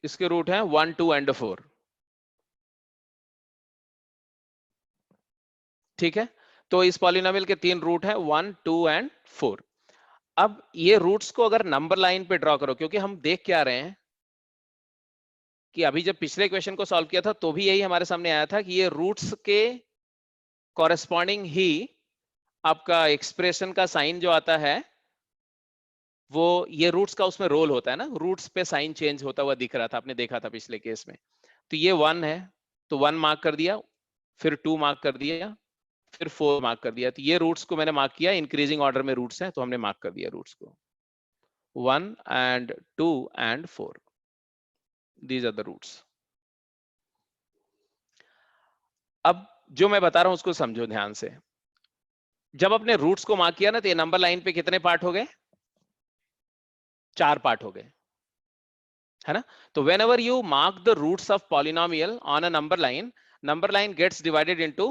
इसके रूट हैं 1, 2 एंड 4। ठीक है, तो इस पॉलिनोमियल के 3 रूट हैं 1, 2 एंड 4। अब ये रूट्स को अगर नंबर लाइन पे ड्रॉ करो, क्योंकि हम देख क्या रहे हैं कि अभी जब पिछले क्वेश्चन को सॉल्व किया था तो भी यही हमारे सामने आया था कि ये रूट्स के कॉरेस्पॉन्डिंग ही आपका एक्सप्रेशन का साइन जो आता है वो ये रूट्स का उसमें रोल होता है ना, रूट्स पे साइन चेंज होता हुआ दिख रहा था, आपने देखा था पिछले केस में। तो ये 1 है तो 1 मार्क कर दिया, फिर 2 मार्क कर दिया, फिर 4 मार्क कर दिया। तो ये रूट्स को मैंने मार्क किया, इंक्रीजिंग ऑर्डर में रूट्स हैं तो हमने मार्क कर दिया रूट्स को 1 and 2 and 4, these are the roots. अब जो मैं बता रहा हूं उसको समझो ध्यान से। जब अपने रूट्स को मार्क किया ना तो ये नंबर लाइन पे कितने पार्ट हो गए? 4 पार्ट हो गए, है ना। तो whenever you mark the roots of polynomial on a number line gets divided into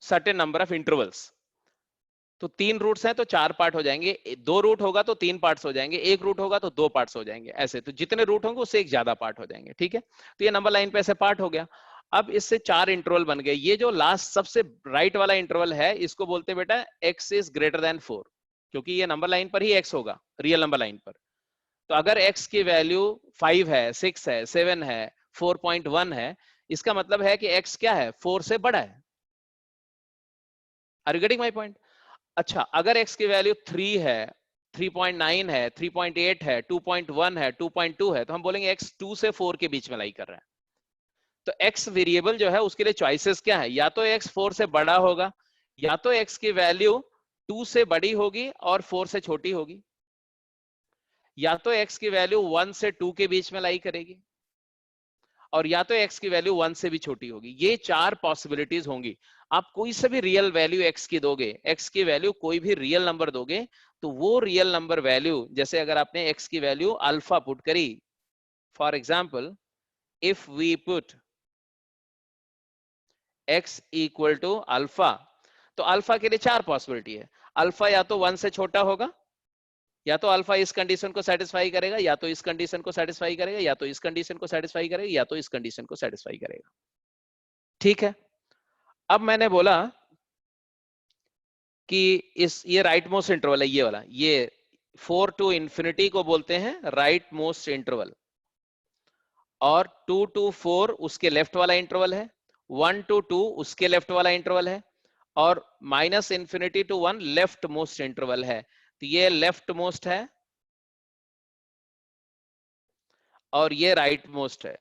certain number of intervals. तो 3 रूट्स हैं तो 4 पार्ट हो जाएंगे, 2 रूट होगा तो 3 पार्ट्स हो जाएंगे, 1 रूट होगा तो 2 पार्ट्स हो जाएंगे, ऐसे। तो जितने रूट होंगे उससे एक ज्यादा पार्ट हो जाएंगे, ठीक है। तो ये नंबर लाइन पे ऐसे पार्ट हो गया। अब इससे 4 इंटरवल बन गए। ये जो लास्ट सबसे राइट वाला इंटरवल है इसको बोलते हैं बेटा x इज ग्रेटर देन 4, क्योंकि ये नंबर लाइन पर ही x होगा, रियल नंबर लाइन पर। तो अगर x की वैल्यू 5 है, 6 है, 7 है, 4.1 है, इसका मतलब है कि x क्या है? 4 से बड़ा है। Are you getting my point? अच्छा, अगर x की वैल्यू 3 है, 3.9 है, 3.8 है, 2.1 है, 2.2 है, तो हम बोलेंगे x 2 से 4 के बीच में लाई कर रहा है। तो x वेरिएबल जो है उसके लिए चॉइसेस क्या है? या तो x 4 से बड़ा होगा, या तो x की वैल्यू 2 से बड़ी होगी और 4 से छोटी होगी, या तो x की वैल्यू 1 से 2 के बीच में लाई करेगी, और या तो x की वैल्यू 1 से भी छोटी होगी। ये 4 पॉसिबिलिटीज होंगी। आप कोई से भी रियल वैल्यू x की दोगे, x की वैल्यू कोई भी रियल नंबर दोगे, तो वो रियल नंबर वैल्यू, जैसे अगर आपने x की वैल्यू अल्फा पुट करी, for example if we put x equal to alpha, तो अल्फा के लिए 4 पॉसिबिलिटी है। अल्फा या तो 1 से छोटा होगा, या तो अल्फा इस कंडीशन को सेटिस्फाई करेगा, या तो इस कंडीशन को सेटिस्फाई करेगा, या तो इस कंडीशन को सेटिस्फाई करेगा, या तो इस कंडीशन को सेटिस्फाई करेगा। ठीक है। अब मैंने बोला कि ये राइट मोस्ट इंटरवल है, ये वाला, ये 4 टू इंफिनिटी को बोलते हैं राइट मोस्ट इंटरवल, और 2 टू 4 उसके लेफ्ट वाला इंटरवल है, 1 टू 2 उसके लेफ्ट वाला इंटरवल है, और minus infinity to 1 leftmost interval है। तो ये लेफ्ट मोस्ट है और ये राइट मोस्ट है,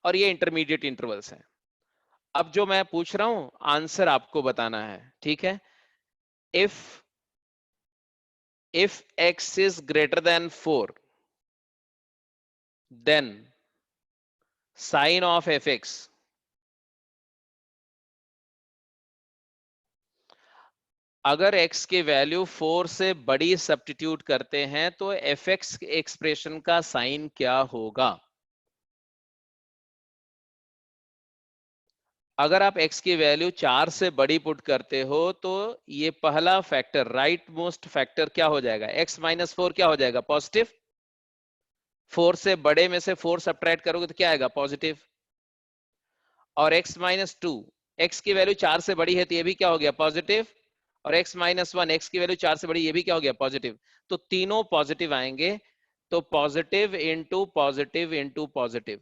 और ये इंटरमीडिएट इंटरवल्स हैं। अब जो मैं पूछ रहा हूं आंसर आपको बताना है, ठीक है। If x is greater than 4, then sin of fx, अगर x की वैल्यू 4 से बड़ी सब्स्टिट्यूट करते हैं तो fx एक्सप्रेशन का साइन क्या होगा? अगर आप x की वैल्यू 4 से बड़ी पुट करते हो तो ये पहला फैक्टर, राइट मोस्ट फैक्टर क्या हो जाएगा? x माइनस 4 क्या हो जाएगा? पॉजिटिव। 4 से बड़े में से 4 सब्ट्रैक्ट करोगे तो क्या आएगा? पॉजिटिव। और x माइनस 2, x की वैल्यू 4 से बड़ी है तो ये भी क्या हो गया? पॉजिटिव। और x माइनस 1, x की वैल्यू 4 से बड़ी, ये भी क्या हो गया? पॉजिटिव। तो तीनों पॉजिटिव आएंगे, तो positive into positive into positive.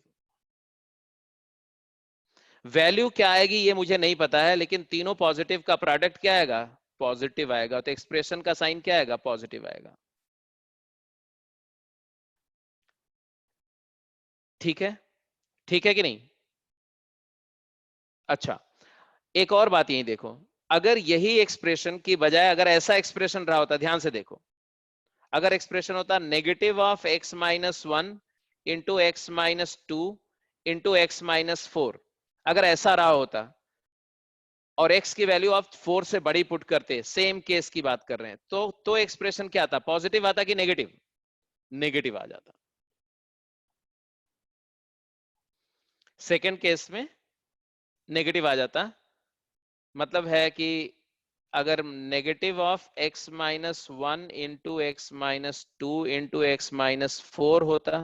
Value क्या आएगी ये मुझे नहीं पता है, लेकिन तीनों पॉजिटिव का प्रोडक्ट क्या आएगा? पॉजिटिव आएगा। तो एक्सप्रेशन का साइन क्या आएगा? पॉजिटिव आएगा। ठीक है, ठीक है कि नहीं? अच्छा, एक और बात यही देखो, अगर यही एक्सप्रेशन की बजाय अगर ऐसा एक्सप्रेशन रहा होता, ध्यान से देखो, अगर एक्सप्रेशन होता negative of x minus 1 into x minus 2 into x minus 4, अगर ऐसा रहा होता और x की वैल्यू आप 4 से बड़ी पुट करते, सेम केस की बात कर रहे हैं, तो एक्सप्रेशन क्या आता? पॉजिटिव आता कि नेगेटिव? नेगेटिव आ जाता। सेकेंड केस में नेगेटिव आ जाता, मतलब है कि अगर negative of x minus 1 into x minus 2 into x minus 4 होता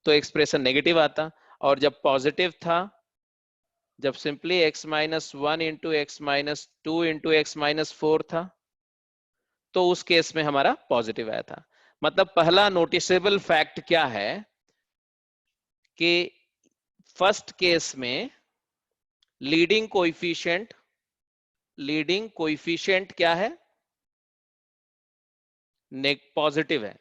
तो एक्सप्रेशन नेगेटिव आता, और जब पॉजिटिव था, जब simply x minus 1 into x minus 2 into x minus 4 था, तो उस केस में हमारा पॉजिटिव आया था। मतलब पहला नोटिसेबल फैक्ट क्या है कि फर्स्ट केस में लीडिंग कोएफिशिएंट क्या है, पॉजिटिव है,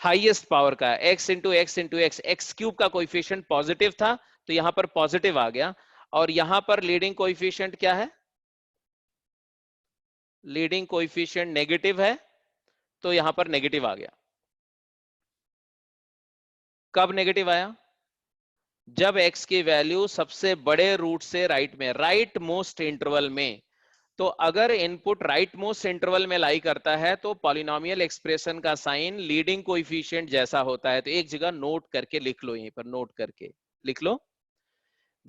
हाईएस्ट पावर का है, x into x into x, x cube का कोएफिशिएंट पॉजिटिव था तो यहां पर पॉजिटिव आ गया, और यहां पर लीडिंग कोएफिशिएंट क्या है, लीडिंग कोएफिशिएंट नेगेटिव है तो यहां पर नेगेटिव आ गया। कब नेगेटिव आया, जब x की वैल्यू सबसे बड़े रूट से राइट मोस्ट इंटरवल में, तो अगर इनपुट राइट मोस्ट इंटरवल में लाई करता है तो पॉलिनोमियल एक्सप्रेशन का साइन लीडिंग कोएफिशिएंट जैसा होता है। तो एक जगह नोट करके लिख लो, यहीं पर नोट करके लिख लो,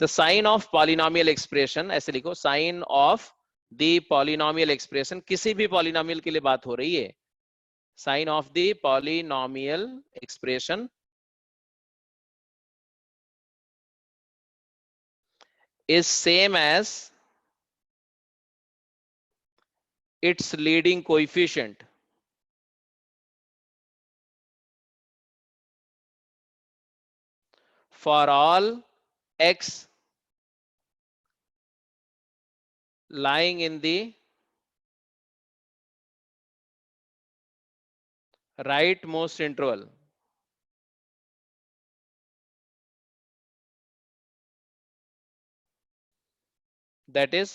the sign of polynomial expression, ऐसे लिखो, sign of the polynomial expression, किसी भी पॉलिनोमियल के लिए बात हो रही है, sign of the polynomial expression is same as its leading coefficient for all x lying in the rightmost interval. That is,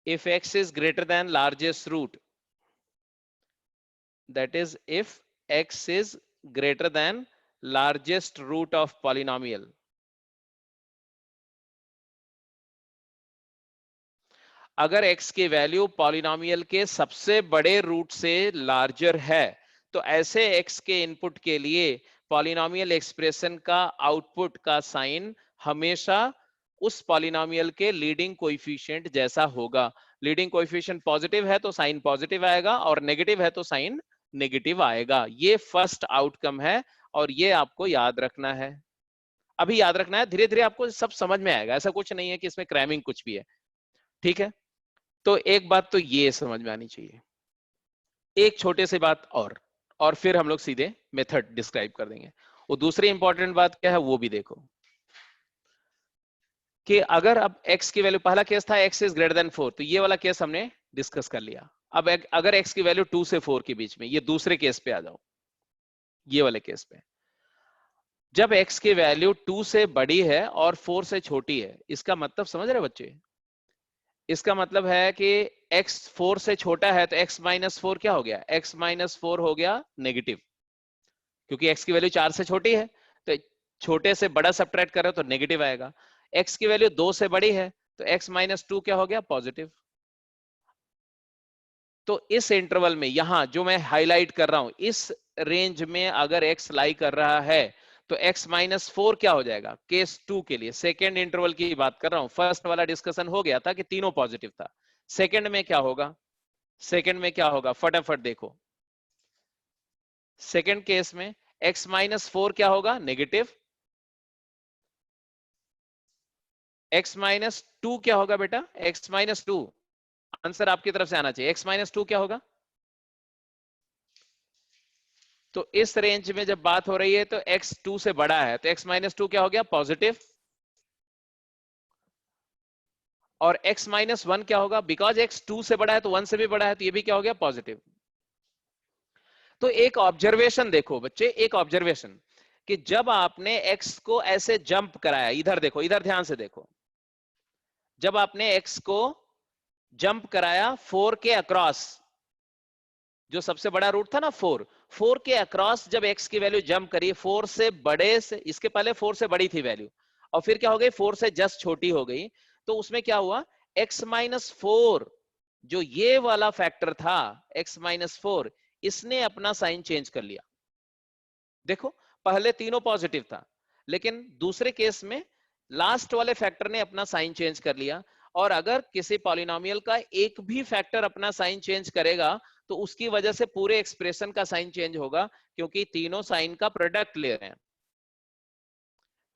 if x is greater than largest root, that is if x is greater than largest root of polynomial, अगर x की value polynomial के सबसे बड़े root से larger है, तो ऐसे x के इनपुट के लिए पॉलिनोमियल एक्सप्रेशन का आउटपुट का साइन हमेशा उस पॉलिनोमियल के लीडिंग कोएफिशिएंट जैसा होगा। लीडिंग कोएफिशिएंट पॉजिटिव है तो साइन पॉजिटिव आएगा, और नेगेटिव है तो साइन नेगेटिव आएगा। ये फर्स्ट आउटकम है, और ये आपको याद रखना है। अभी याद रखना है, धीरे धीरे आपको सब समझ में आएगा, ऐसा कुछ नहीं है कि इसमें क्रैमिंग कुछ भी है। ठीक है, तो एक बात तो ये समझ में आनी चाहिए। एक छोटे से बात और फिर हम लोग सीधे मेथड डिस्क्राइब कर देंगे। वो दूसरी इंपॉर्टेंट बात क्या है वो भी देखो, कि अगर अब x की वैल्यू, पहला केस था x इज ग्रेटर देन 4, तो ये वाला केस हमने डिस्कस कर लिया। अब अगर x की वैल्यू 2 से 4 के बीच में, ये दूसरे केस पे आ जाओ, ये वाले केस पे, जब x की वैल्यू 2 से बड़ी है और 4 से छोटी है, इसका मतलब समझ रहे बच्चे, इसका मतलब है कि x 4 से छोटा है तो x माइनस 4 क्या हो गया, x माइनस 4 हो गया नेगेटिव, क्योंकि x की वैल्यू 4 से छोटी है, तो छोटे से बड़ा सब्ट्रैक्ट कर रहे हो तो नेगेटिव आएगा। x की वैल्यू 2 से बड़ी है तो x माइनस 2 क्या हो गया, पॉजिटिव। तो इस इंटरवल में, यहां जो मैं हाईलाइट कर रहा हूं, इस रेंज में अगर x लाई कर रहा है तो x माइनस 4 क्या हो जाएगा, केस 2 के लिए, सेकेंड इंटरवल की बात कर रहा हूं। फर्स्ट वाला डिस्कशन हो गया था कि तीनों पॉजिटिव था, सेकेंड में क्या होगा, सेकेंड में क्या होगा, फटाफट देखो। सेकेंड केस में x माइनस 4 क्या होगा, नेगेटिव, x माइनस 2 क्या होगा बेटा, x माइनस 2, आंसर आपकी तरफ से आना चाहिए, x माइनस 2 क्या होगा। तो इस रेंज में जब बात हो रही है तो x 2 से बड़ा है तो x माइनस 2 क्या हो गया, पॉजिटिव, और x माइनस 1 क्या होगा, बिकॉज x 2 से बड़ा है तो 1 से भी बड़ा है, तो ये भी क्या हो गया, पॉजिटिव। तो एक ऑब्जर्वेशन देखो बच्चे, एक ऑब्जर्वेशन, कि जब आपने x को ऐसे जंप कराया, इधर देखो, इधर ध्यान से देखो, जब आपने x को जंप कराया 4 के अक्रॉस, जो सबसे बड़ा रूट था ना 4 के अक्रॉस, जब x की वैल्यू जंप करी 4 से बड़े से, इसके पहले 4 से बड़ी थी वैल्यू, और फिर क्या हो गई, 4 से जस्ट छोटी हो गई, तो उसमें क्या हुआ, x माइनस 4, जो ये वाला फैक्टर था x माइनस 4, इसने अपना साइन चेंज कर लिया। देखो पहले तीनों पॉजिटिव था, लेकिन दूसरे केस में लास्ट वाले फैक्टर ने अपना साइन चेंज कर लिया, और अगर किसी पॉलिनोमियल का एक भी फैक्टर अपना साइन चेंज करेगा तो उसकी वजह से पूरे एक्सप्रेशन का साइन चेंज होगा, क्योंकि तीनों साइन का प्रोडक्ट ले रहे हैं।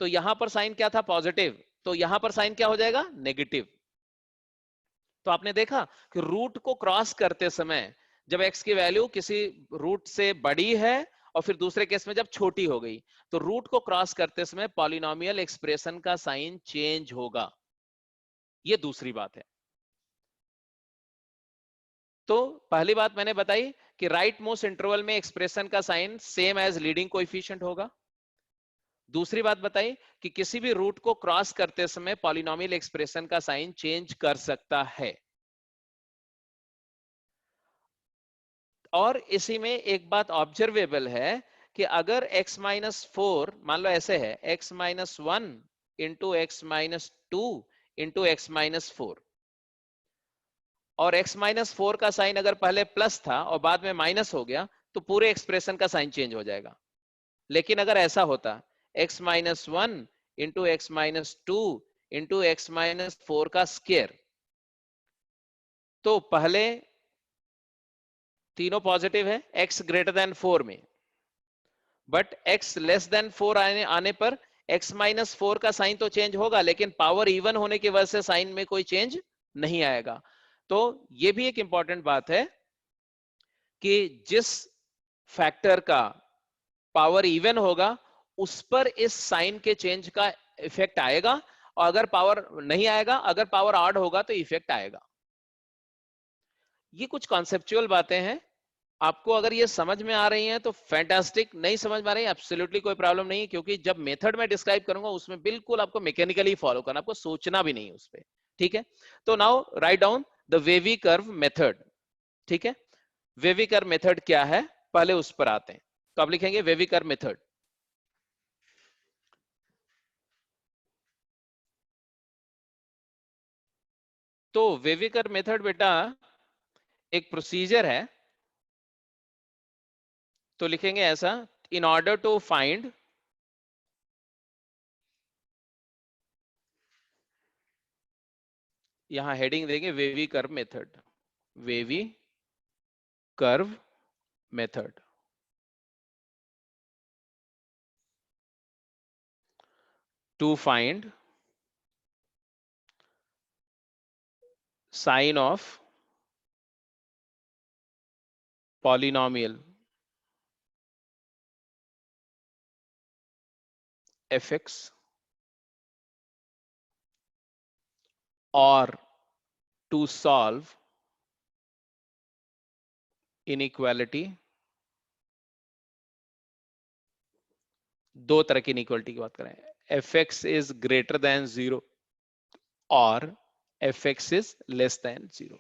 तो यहां पर साइन क्या था? पॉजिटिव, तो यहां पर साइन क्या हो जाएगा? नेगेटिव। तो आपने देखा कि रूट को क्रॉस करते समय जब x की वैल्यू किसी रूट से बड़ी है और फिर दूसरे केस में जब छोटी हो गई, तो रूट को क्रॉस करते समय पॉलिनोमियल एक्सप्रेशन का साइन चेंज होगा। ये दूसरी बात है। तो पहली बात मैंने बताई कि राइट मोस्ट इंटरवल में एक्सप्रेशन का sign same as leading coefficient होगा। दूसरी बात बताई कि किसी भी रूट को क्रॉस करते समय पॉलिनोमियल एक्सप्रेशन का साइन चेंज कर सकता है। और इसी में एक बात ऑब्जर्वेबल है कि अगर x माइनस 4 मान लो ऐसे है, x minus 1 into x minus 2 into x minus 4, और x माइनस 4 का साइन अगर पहले प्लस था और बाद में माइनस हो गया तो पूरे एक्सप्रेशन का साइन चेंज हो जाएगा। लेकिन अगर ऐसा होता x minus 1 into x minus 2 into x minus 4 का स्क्वायर, तो पहले तीनों पॉजिटिव है x ग्रेटर देन 4 में, बट x लेस देन 4 आने पर x माइनस 4 का साइन तो चेंज होगा, लेकिन पावर इवन होने की वजह से साइन में कोई चेंज नहीं आएगा। तो ये भी एक इंपॉर्टेंट बात है कि जिस फैक्टर का पावर इवन होगा उस पर इस साइन के चेंज का इफेक्ट आएगा, और अगर पावर नहीं आएगा, अगर पावर ऑड होगा तो इफेक्ट आएगा। ये कुछ कॉन्सेप्चुअल बातें हैं। आपको अगर ये समझ में आ रही हैं तो फैंटास्टिक, नहीं समझ में आ रही है एब्सोल्युटली कोई प्रॉब्लम नहीं है, क्योंकि जब मेथड में डिस्क्राइब करूंगा उसमें बिल्कुल आपको मैकेनिकली फॉलो करना, आपको सोचना भी नहीं उस पर। ठीक है, तो now write down the wavy curve method. ठीक है, वेवी कर्व मेथड क्या है पहले उस पर आते हैं। तो आप लिखेंगे वेवी कर्व मेथड। तो वेवी कर्व मेथड बेटा एक प्रोसीजर है। तो लिखेंगे ऐसा, इन ऑर्डर टू फाइंड यहां हेडिंग देंगे wavy curve method, wavy curve method. To find sign of polynomial fx or to solve inequality। दो तरह की इनइक्वालिटी की बात करें, fx इज ग्रेटर देन 0 और fx इज लेस देन 0।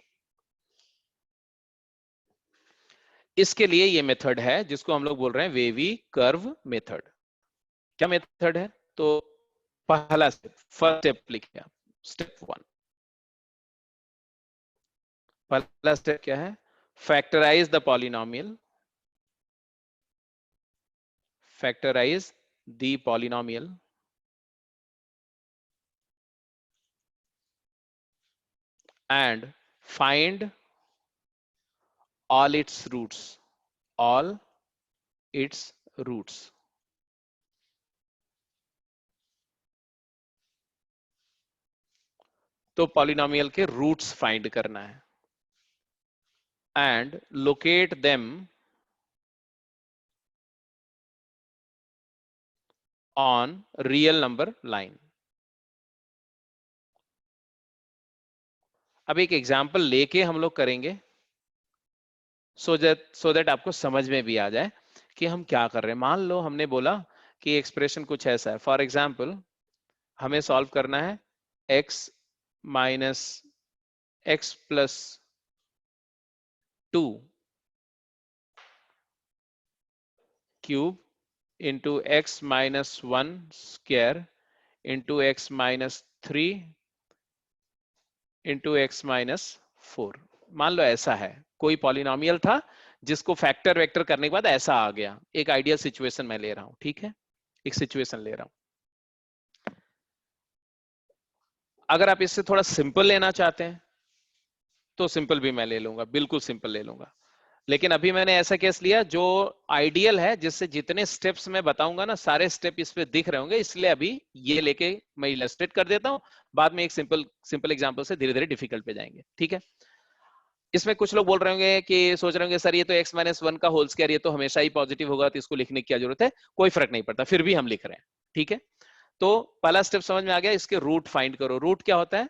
इसके लिए ये मेथड है जिसको हम लोग बोल रहे हैं वेवी कर्व मेथड। क्या मेथड है? तो पहला स्टेप, फर्स्ट स्टेप लिखिए आप, स्टेप 1। पहला स्टेप क्या है? Factorise the polynomial, factorise the polynomial and find all its roots, all its roots। तो पॉलिनोमियल के रूट्स फाइंड करना है and locate them on real number line. अब एक एग्जांपल लेके हम लोग करेंगे सो दैट आपको समझ में भी आ जाए कि हम क्या कर रहे हैं। मान लो हमने बोला कि एक्सप्रेशन कुछ ऐसा है, फॉर एग्जांपल हमें सॉल्व करना है x minus x plus 2 cube into x minus 1 square into x minus 3 into x minus 4। मान लो ऐसा है, कोई पॉलिनोमियल था जिसको फैक्टर वेक्टर करने के बाद ऐसा आ गया। एक आइडियल सिचुएशन मैं ले रहा हूं, ठीक है, एक सिचुएशन ले रहा हूं। अगर आप इससे थोड़ा सिंपल लेना चाहते हैं तो सिंपल भी मैं ले लूंगा, बिल्कुल सिंपल ले लूंगा। लेकिन अभी मैंने ऐसा केस लिया जो आइडियल है, जिससे जितने स्टेप्स मैं बताऊंगा ना सारे स्टेप इस पे दिख रहे होंगे, इसलिए अभी ये लेके मैं इलस्ट्रेट कर देता हूं, बाद में एक सिंपल सिंपल एग्जांपल से धीरे धीरे डिफिकल्ट पे जाएंगे, ठीक है। इसमें कुछ लोग बोल रहे होंगे कि सोच रहे होंगे सर ये तो x-1 का होल स्क्वायर, ये तो हमेशा ही पॉजिटिव होगा, तो इसको लिखने की क्या जरूरत है। कोई फर्क नहीं पड़ता, फिर भी हम लिख रहे हैं, ठीक है। तो पहला स्टेप समझ में आ गया, इसके रूट फाइंड करो। रूट क्या होता है?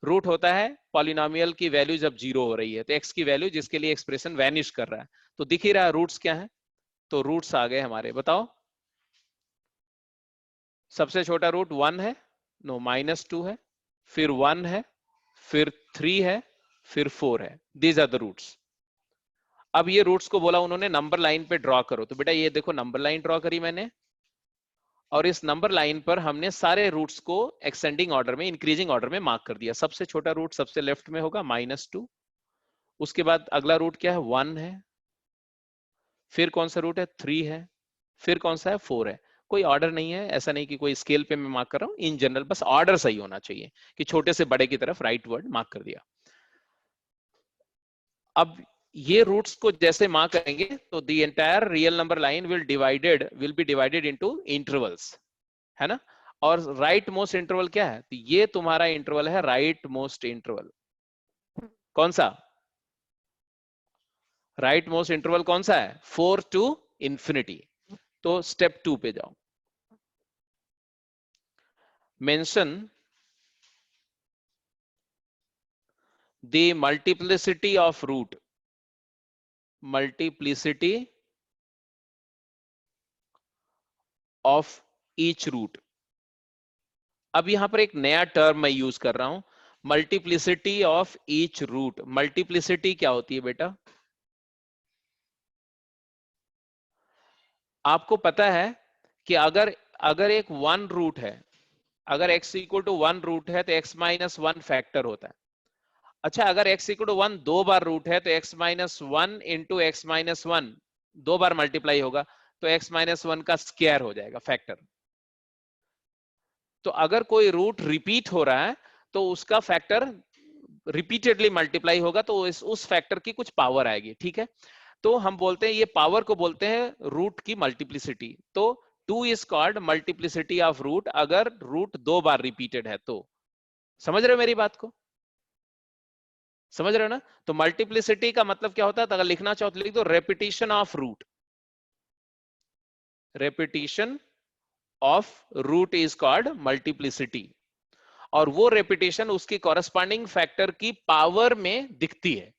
रूट होता है पॉलिनोमियल की वैल्यू जब जीरो हो रही है, तो एक्स की वैल्यू जिसके लिए एक्सप्रेशन वैनिश कर रहा है, तो दिख ही रहा है रूट्स क्या है। तो रूट्स आ गए हमारे, बताओ। सबसे छोटा रूट 1 है, नो -2 है, फिर 1 है, फिर 3 है, फिर 4 है। These are the roots. अब ये रूट्स को बोला उन्होंने नंबर लाइन पे ड्रॉ करो, तो बेटा ये देखो नंबर लाइन ड्रॉ करी मैंने, और इस नंबर लाइन पर हमने सारे रूट्स को एक्सेंडिंग ऑर्डर में, इंक्रीजिंग ऑर्डर में मार्क कर दिया। सबसे छोटा रूट सबसे लेफ्ट में होगा -2, उसके बाद अगला रूट क्या है 1 है, फिर कौन सा रूट है 3 है, फिर कौन सा है 4 है। कोई ऑर्डर नहीं है, ऐसा नहीं कि कोई स्केल पे मैं मार्क कर रहा हूं, इन जनरल बस ऑर्डर सही होना चाहिए कि छोटे से बड़े की तरफ राइट वर्ड मार्क कर दिया। अब ये रूट्स को जैसे मार्क करेंगे तो the entire real number line will be divided into intervals, है ना। और राइट मोस्ट इंटरवल क्या है? तो ये तुम्हारा इंटरवल है राइट मोस्ट इंटरवल। कौन सा राइट मोस्ट इंटरवल? कौन सा है? 4 टू इंफिनिटी। तो स्टेप 2 पे जाओ, mention the multiplicity of root, multiplicity of each root. अब यहां पर एक नया टर्म मैं यूज कर रहा हूं, multiplicity of each root. Multiplicity क्या होती है बेटा? आपको पता है कि अगर अगर एक 1 रूट है, अगर x इक्वल टू 1 रूट है तो x-1 फैक्टर होता है। अच्छा, अगर x इक्वल टू 1 दो बार रूट है तो x-1 इंटू x-1 दो बार मल्टीप्लाई होगा, तो x-1 का स्क्वायर हो जाएगा, फैक्टर। तो अगर कोई रूट रिपीट हो रहा है तो उसका फैक्टर रिपीटेडली मल्टीप्लाई होगा, तो उस फैक्टर की कुछ पावर आएगी, ठीक है। तो हम बोलते हैं ये पावर को बोलते हैं रूट की मल्टीप्लिसिटी। तो 2 is called multiplicity of root, अगर रूट दो बार रिपीटेड है तो। समझ रहे हो मेरी बात को? समझ रहे हो ना? तो मल्टीप्लिसिटी का मतलब क्या होता है? तो अगर लिखना चाहो तो लिख दो repetition of root. Repetition of root is called multiplicity, और वो रेपिटेशन उसकी कॉरस्पॉन्डिंग फैक्टर की पावर में दिखती है।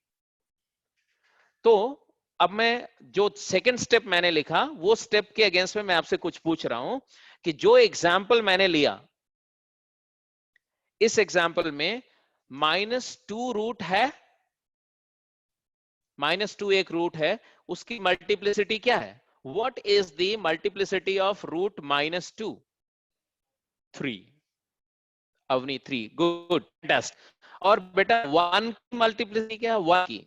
तो अब मैं जो सेकंड स्टेप मैंने लिखा, वो स्टेप के अगेंस्ट में मैं आपसे कुछ पूछ रहा हूं कि जो एग्जाम्पल मैंने लिया, इस एग्जाम्पल में -2 रूट है, -2 एक रूट है, उसकी मल्टीप्लिसिटी क्या है? What is the multiplicity of root -2? 3। Avni 3, good, fantastic. और बेटा 1 की मल्टीप्लिसिटी क्या है? 1 की,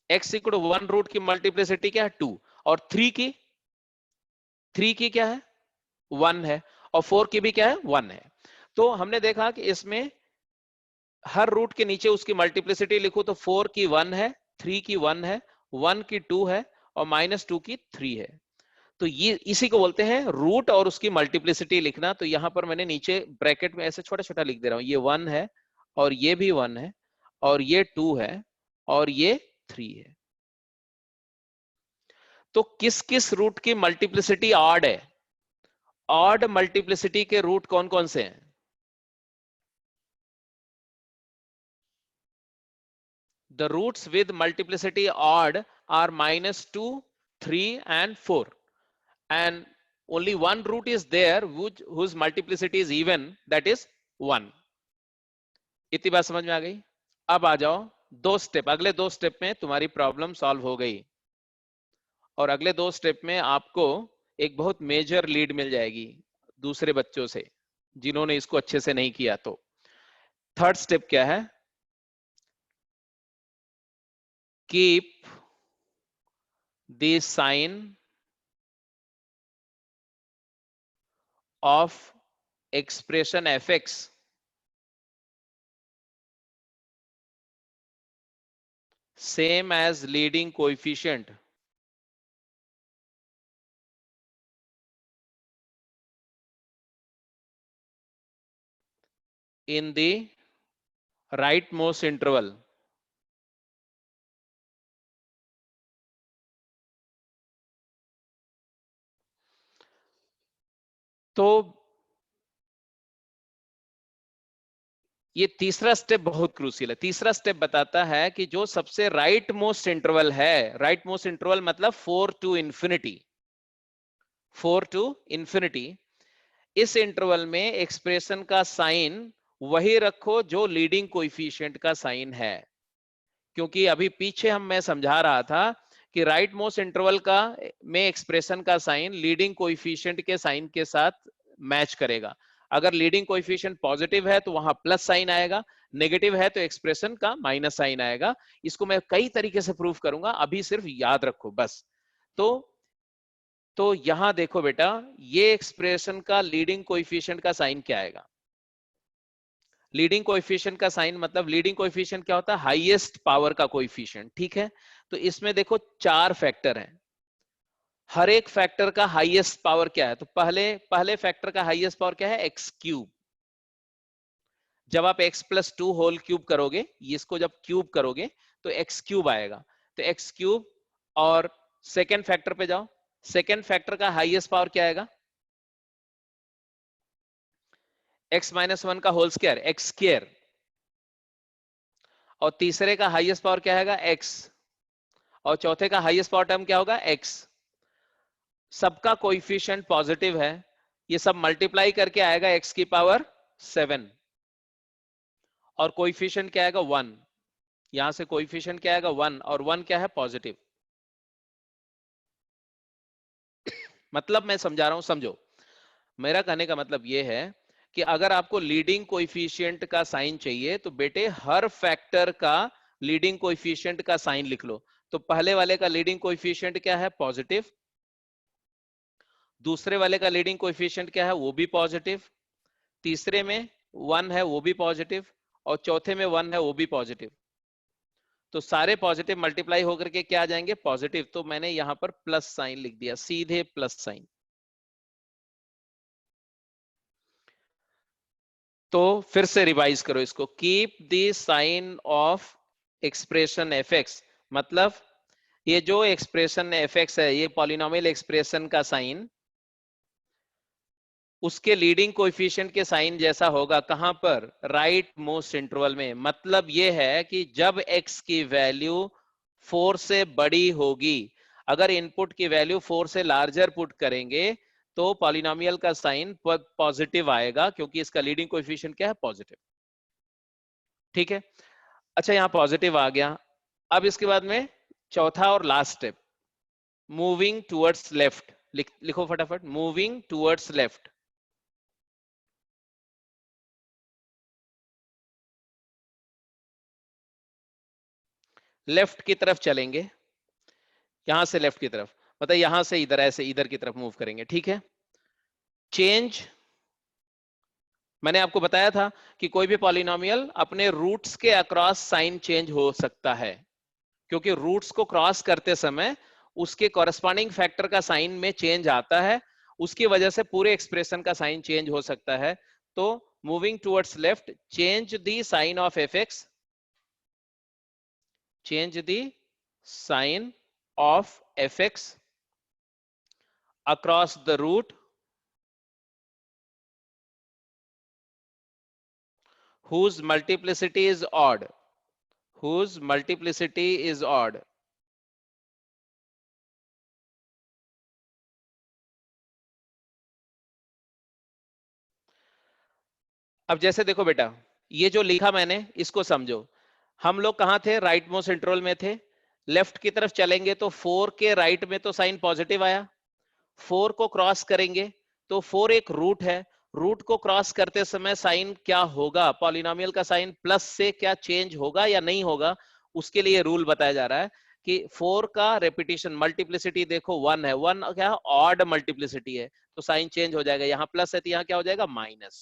x इक्वल टू 1 रूट की मल्टीप्लिसिटी क्या है? 2। और 3 की क्या है? 1 है। और 4 की भी क्या है? 1 है। तो हमने देखा कि इसमें हर रूट के नीचे उसकी मल्टीप्लिसिटी लिखो तो 4 की 1 है, 3 की 1 है, 1 की 2 है, और -2 की 3 है। तो ये इसी को बोलते हैं रूट और उसकी मल्टीप्लिसिटी लिखना। तो यहां पर मैंने नीचे ब्रैकेट में ऐसे छोटा छोटा लिख दे रहा हूं, ये 1 है, और ये भी 1 है, और ये 2 है, और ये 3 है। तो किस किस रूट की मल्टीप्लिसिटी ऑड है? ऑड मल्टीप्लिसिटी के रूट कौन कौन से हैं? The roots with multiplicity odd are -2, 3 and 4, and only one root is there whose multiplicity is even, that is 1. इतनी बात समझ में आ गई? अब आ जाओ दो स्टेप, अगले दो स्टेप में तुम्हारी प्रॉब्लम सॉल्व हो गई, और अगले दो स्टेप में आपको एक बहुत मेजर लीड मिल जाएगी दूसरे बच्चों से जिन्होंने इसको अच्छे से नहीं किया। तो थर्ड स्टेप क्या है? Keep the sign of expression fx same as leading coefficient in the rightmost interval. तो ये तीसरा स्टेप बहुत क्रूसियल है। तीसरा स्टेप बताता है कि जो सबसे राइट मोस्ट इंटरवल है, राइट मोस्ट इंटरवल मतलब 4 टू इंफिनिटी, 4 टू इंफिनिटी, इस इंटरवल में एक्सप्रेशन का साइन वही रखो जो लीडिंग कोएफिशिएंट का साइन है। क्योंकि अभी पीछे मैं समझा रहा था कि राइट मोस्ट इंटरवल का में एक्सप्रेशन का साइन लीडिंग कोएफिशिएंट के साइन के साथ मैच करेगा। अगर लीडिंग कोएफिशिएंट पॉजिटिव है तो वहां प्लस साइन आएगा, नेगेटिव है तो एक्सप्रेशन का माइनस साइन आएगा। इसको मैं कई तरीके से प्रूव करूंगा, अभी सिर्फ याद रखो बस। तो यहां देखो बेटा, ये एक्सप्रेशन का लीडिंग कोएफिशिएंट का साइन क्या आएगा? लीडिंग कोएफिशिएंट का साइन मतलब लीडिंग कोएफिशिएंट क्या होता है? हाईएस्ट पावर का कोएफिशिएंट, ठीक है। तो इसमें देखो 4 फैक्टर हैं, हर एक फैक्टर का हाईएस्ट पावर क्या है? तो पहले फैक्टर का हाईएस्ट पावर क्या है? X cube. जब आप x प्लस 2 होल क्यूब करोगे, इसको जब क्यूब करोगे तो x क्यूब आएगा। तो x क्यूब, और सेकेंड फैक्टर पे जाओ, सेकेंड फैक्टर का हाईएस्ट पावर क्या आएगा? x माइनस 1 का होल स्क्वायर, एक्स स्क्वायर। और तीसरे का हाईएस्ट पावर क्या आएगा? x। और चौथे का हाईएस्ट पावर टर्म क्या होगा? x। सबका कोएफिशिएंट पॉजिटिव है, ये सब मल्टीप्लाई करके आएगा x की पावर 7, और कोएफिशिएंट क्या आएगा? 1। यहां से कोएफिशिएंट क्या आएगा? 1, और 1 क्या है? पॉजिटिव। मतलब मैं समझा रहा हूं, समझो। मेरा कहने का मतलब यह है कि अगर आपको लीडिंग कोएफिशिएंट का साइन चाहिए तो बेटे हर फैक्टर का लीडिंग कोएफिशिएंट का साइन लिख लो। तो पहले वाले का लीडिंग कोएफिशिएंट क्या है? पॉजिटिव। दूसरे वाले का लीडिंग कोएफिशिएंट क्या है? वो भी पॉजिटिव। तीसरे में 1 है, वो भी पॉजिटिव। और चौथे में 1 है, वो भी पॉजिटिव। तो सारे पॉजिटिव मल्टीप्लाई होकर के क्या आ जाएंगे? पॉजिटिव। तो मैंने यहां पर प्लस साइन लिख दिया, सीधे प्लस साइन। तो फिर से रिवाइज करो इसको, keep the sign of expression F X, मतलब ये जो एक्सप्रेशन एफ एक्स है, ये पॉलिनोमियल एक्सप्रेशन का साइन उसके लीडिंग कोएफिशिएंट के साइन जैसा होगा। कहां पर? राइट मोस्ट इंटरवल में। मतलब ये है कि जब x की वैल्यू 4 से बड़ी होगी, अगर इनपुट की वैल्यू 4 से लार्जर पुट करेंगे तो पॉलिनोमियल का साइन पॉजिटिव आएगा, क्योंकि इसका लीडिंग कोएफिशिएंट क्या है? पॉजिटिव। ठीक है, अच्छा यहां पॉजिटिव आ गया। अब इसके बाद में चौथा और last step, moving towards left. लिखो फटाफट, मूविंग टुवर्ड्स लेफ्ट। लेफ्ट की तरफ चलेंगे, यहां से लेफ्ट की तरफ, मतलब यहां से इधर, ऐसे इधर की तरफ मूव करेंगे, ठीक है। चेंज, मैंने आपको बताया था कि कोई भी पॉलिनोमियल अपने रूट्स के अक्रॉस साइन चेंज हो सकता है, क्योंकि रूट्स को क्रॉस करते समय उसके कॉरेस्पॉन्डिंग फैक्टर का साइन में चेंज आता है, उसकी वजह से पूरे एक्सप्रेशन का साइन चेंज हो सकता है। तो moving towards left, change the sign of F X, change the sign of F X across the root whose multiplicity is odd, whose multiplicity is odd। अब जैसे देखो बेटा, ये जो लिखा मैंने इसको समझो। हम लोग कहां थे? राइट मोस्ट इंटरवल में थे। लेफ्ट की तरफ चलेंगे तो 4 के राइट में तो साइन पॉजिटिव आया, 4 को क्रॉस करेंगे तो 4 एक रूट है, रूट को क्रॉस करते समय साइन क्या होगा? पॉलिनोमियल का साइन प्लस से क्या चेंज होगा या नहीं होगा? उसके लिए रूल बताया जा रहा है कि 4 का रेपिटेशन मल्टीप्लिसिटी देखो 1 है, 1 क्या है? ऑड मल्टीप्लिसिटी है, तो साइन चेंज हो जाएगा, यहाँ प्लस है तो यहाँ क्या हो जाएगा माइनस।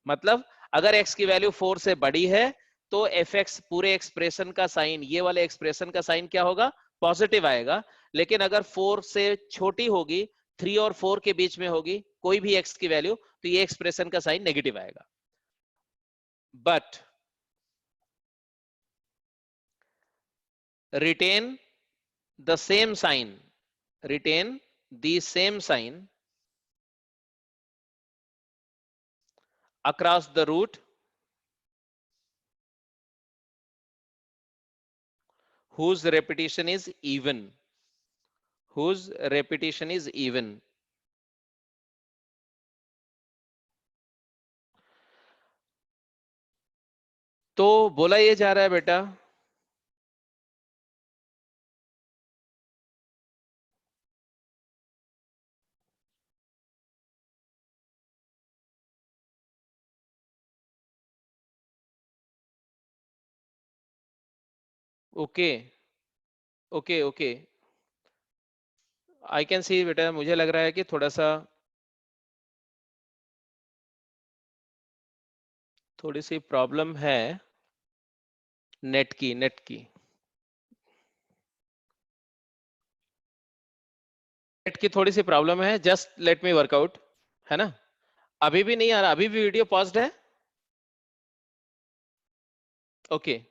मतलब अगर x की वैल्यू 4 से बड़ी है तो fx पूरे एक्सप्रेशन का साइन, ये वाले एक्सप्रेशन का साइन क्या होगा, पॉजिटिव आएगा। लेकिन अगर 4 से छोटी होगी, 3 और 4 के बीच में होगी कोई भी x की वैल्यू, तो ये एक्सप्रेशन का साइन नेगेटिव आएगा। But retain the same sign, retain the same sign across the root whose repetition is even, whose repetition is even। तो बोला ये जा रहा है बेटा okay okay okay, I can see बेटा, मुझे लग रहा है कि थोड़ा सा थोड़ी सी प्रॉब्लम है नेट की, नेट की, नेट की थोड़ी सी प्रॉब्लम है। जस्ट लेट मी वर्कआउट, है ना। अभी भी नहीं आ रहा, अभी भी वीडियो पॉज्ड है। ओके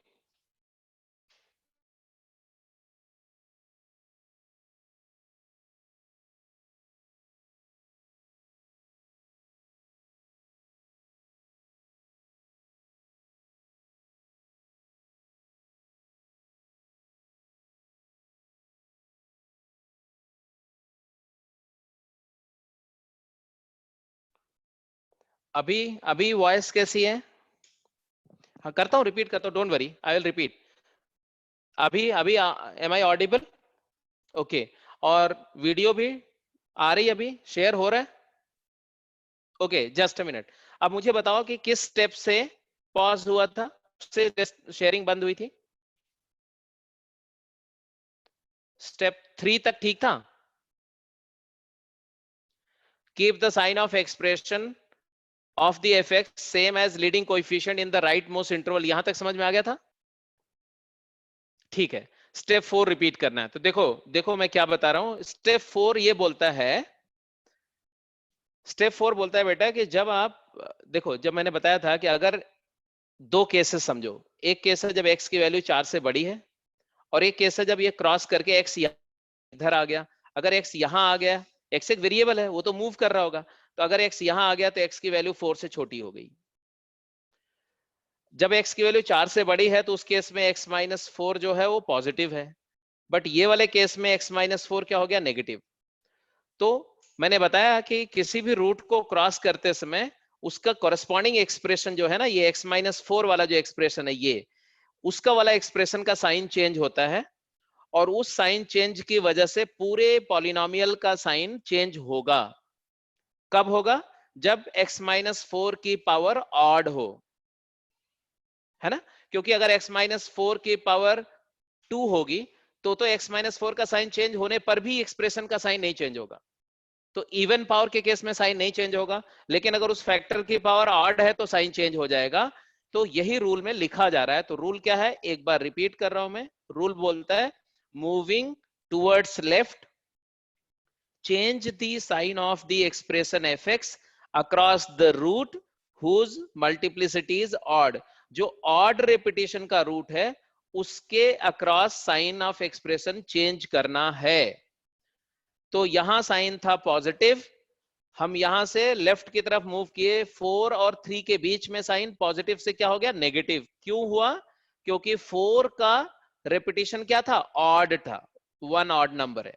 अभी अभी वॉइस कैसी है? हाँ करता हूँ, रिपीट करता हूँ, don't worry, I will repeat. अभी अभी एम आई ऑडिबल? ओके। और वीडियो भी आ रही है, अभी शेयर हो रहा है? Okay just a minute. अब मुझे बताओ कि किस स्टेप से पॉज हुआ था, से शेयरिंग बंद हुई थी? स्टेप 3 तक ठीक था। Keep the sign of expression of the FX same as leading coefficient in the right most interval, यहां तक समझ में आ गया था? ठीक है। स्टेप 4 रिपीट करना है। तो देखो देखो मैं क्या बता रहा हूं। स्टेप 4 ये बोलता है, स्टेप 4 बोलता है बेटा कि जब आप देखो, जब मैंने बताया था कि अगर दो केसेस समझो, एक केस है जब x की वैल्यू 4 से बड़ी है, और एक केस है जब ये क्रॉस करके x इधर आ गया। अगर x यहां आ गया, x एक वेरिएबल है, वो तो मूव कर रहा होगा, तो अगर x यहां आ गया तो x की वैल्यू 4 से छोटी हो गई। जब x की वैल्यू 4 से बड़ी है तो उस केस में x माइनस 4 जो है वो पॉजिटिव है, बट ये वाले केस में x माइनस 4 क्या हो गया, नेगेटिव। तो मैंने बताया कि किसी भी रूट को क्रॉस करते समय उसका कॉरेस्पॉन्डिंग एक्सप्रेशन जो है ना, ये x माइनस 4 वाला जो एक्सप्रेशन है, ये उसका वाला एक्सप्रेशन का साइन चेंज होता है, और उस साइन चेंज की वजह से पूरे पॉलिनोमियल का साइन चेंज होगा। कब होगा? जब x माइनस 4 की पावर ऑड हो, है ना। क्योंकि अगर x माइनस 4 की पावर 2 होगी तो x माइनस 4 का साइन चेंज होने पर भी एक्सप्रेशन का साइन नहीं चेंज होगा। तो इवन पावर के केस में साइन नहीं चेंज होगा, लेकिन अगर उस फैक्टर की पावर ऑड है तो साइन चेंज हो जाएगा। तो यही रूल में लिखा जा रहा है। तो रूल क्या है, एक बार रिपीट कर रहा हूं मैं। रूल बोलता है moving towards left, change the sign of the expression fx across the root whose multiplicity is odd। जो odd repetition का रूट है उसके across sign of expression change करना है। तो यहां साइन था पॉजिटिव, हम यहां से लेफ्ट की तरफ मूव किए, 4 और 3 के बीच में साइन पॉजिटिव से क्या हो गया, नेगेटिव। क्यों हुआ? क्योंकि 4 का रेपिटेशन क्या था, ऑड था, वन ऑड नंबर है।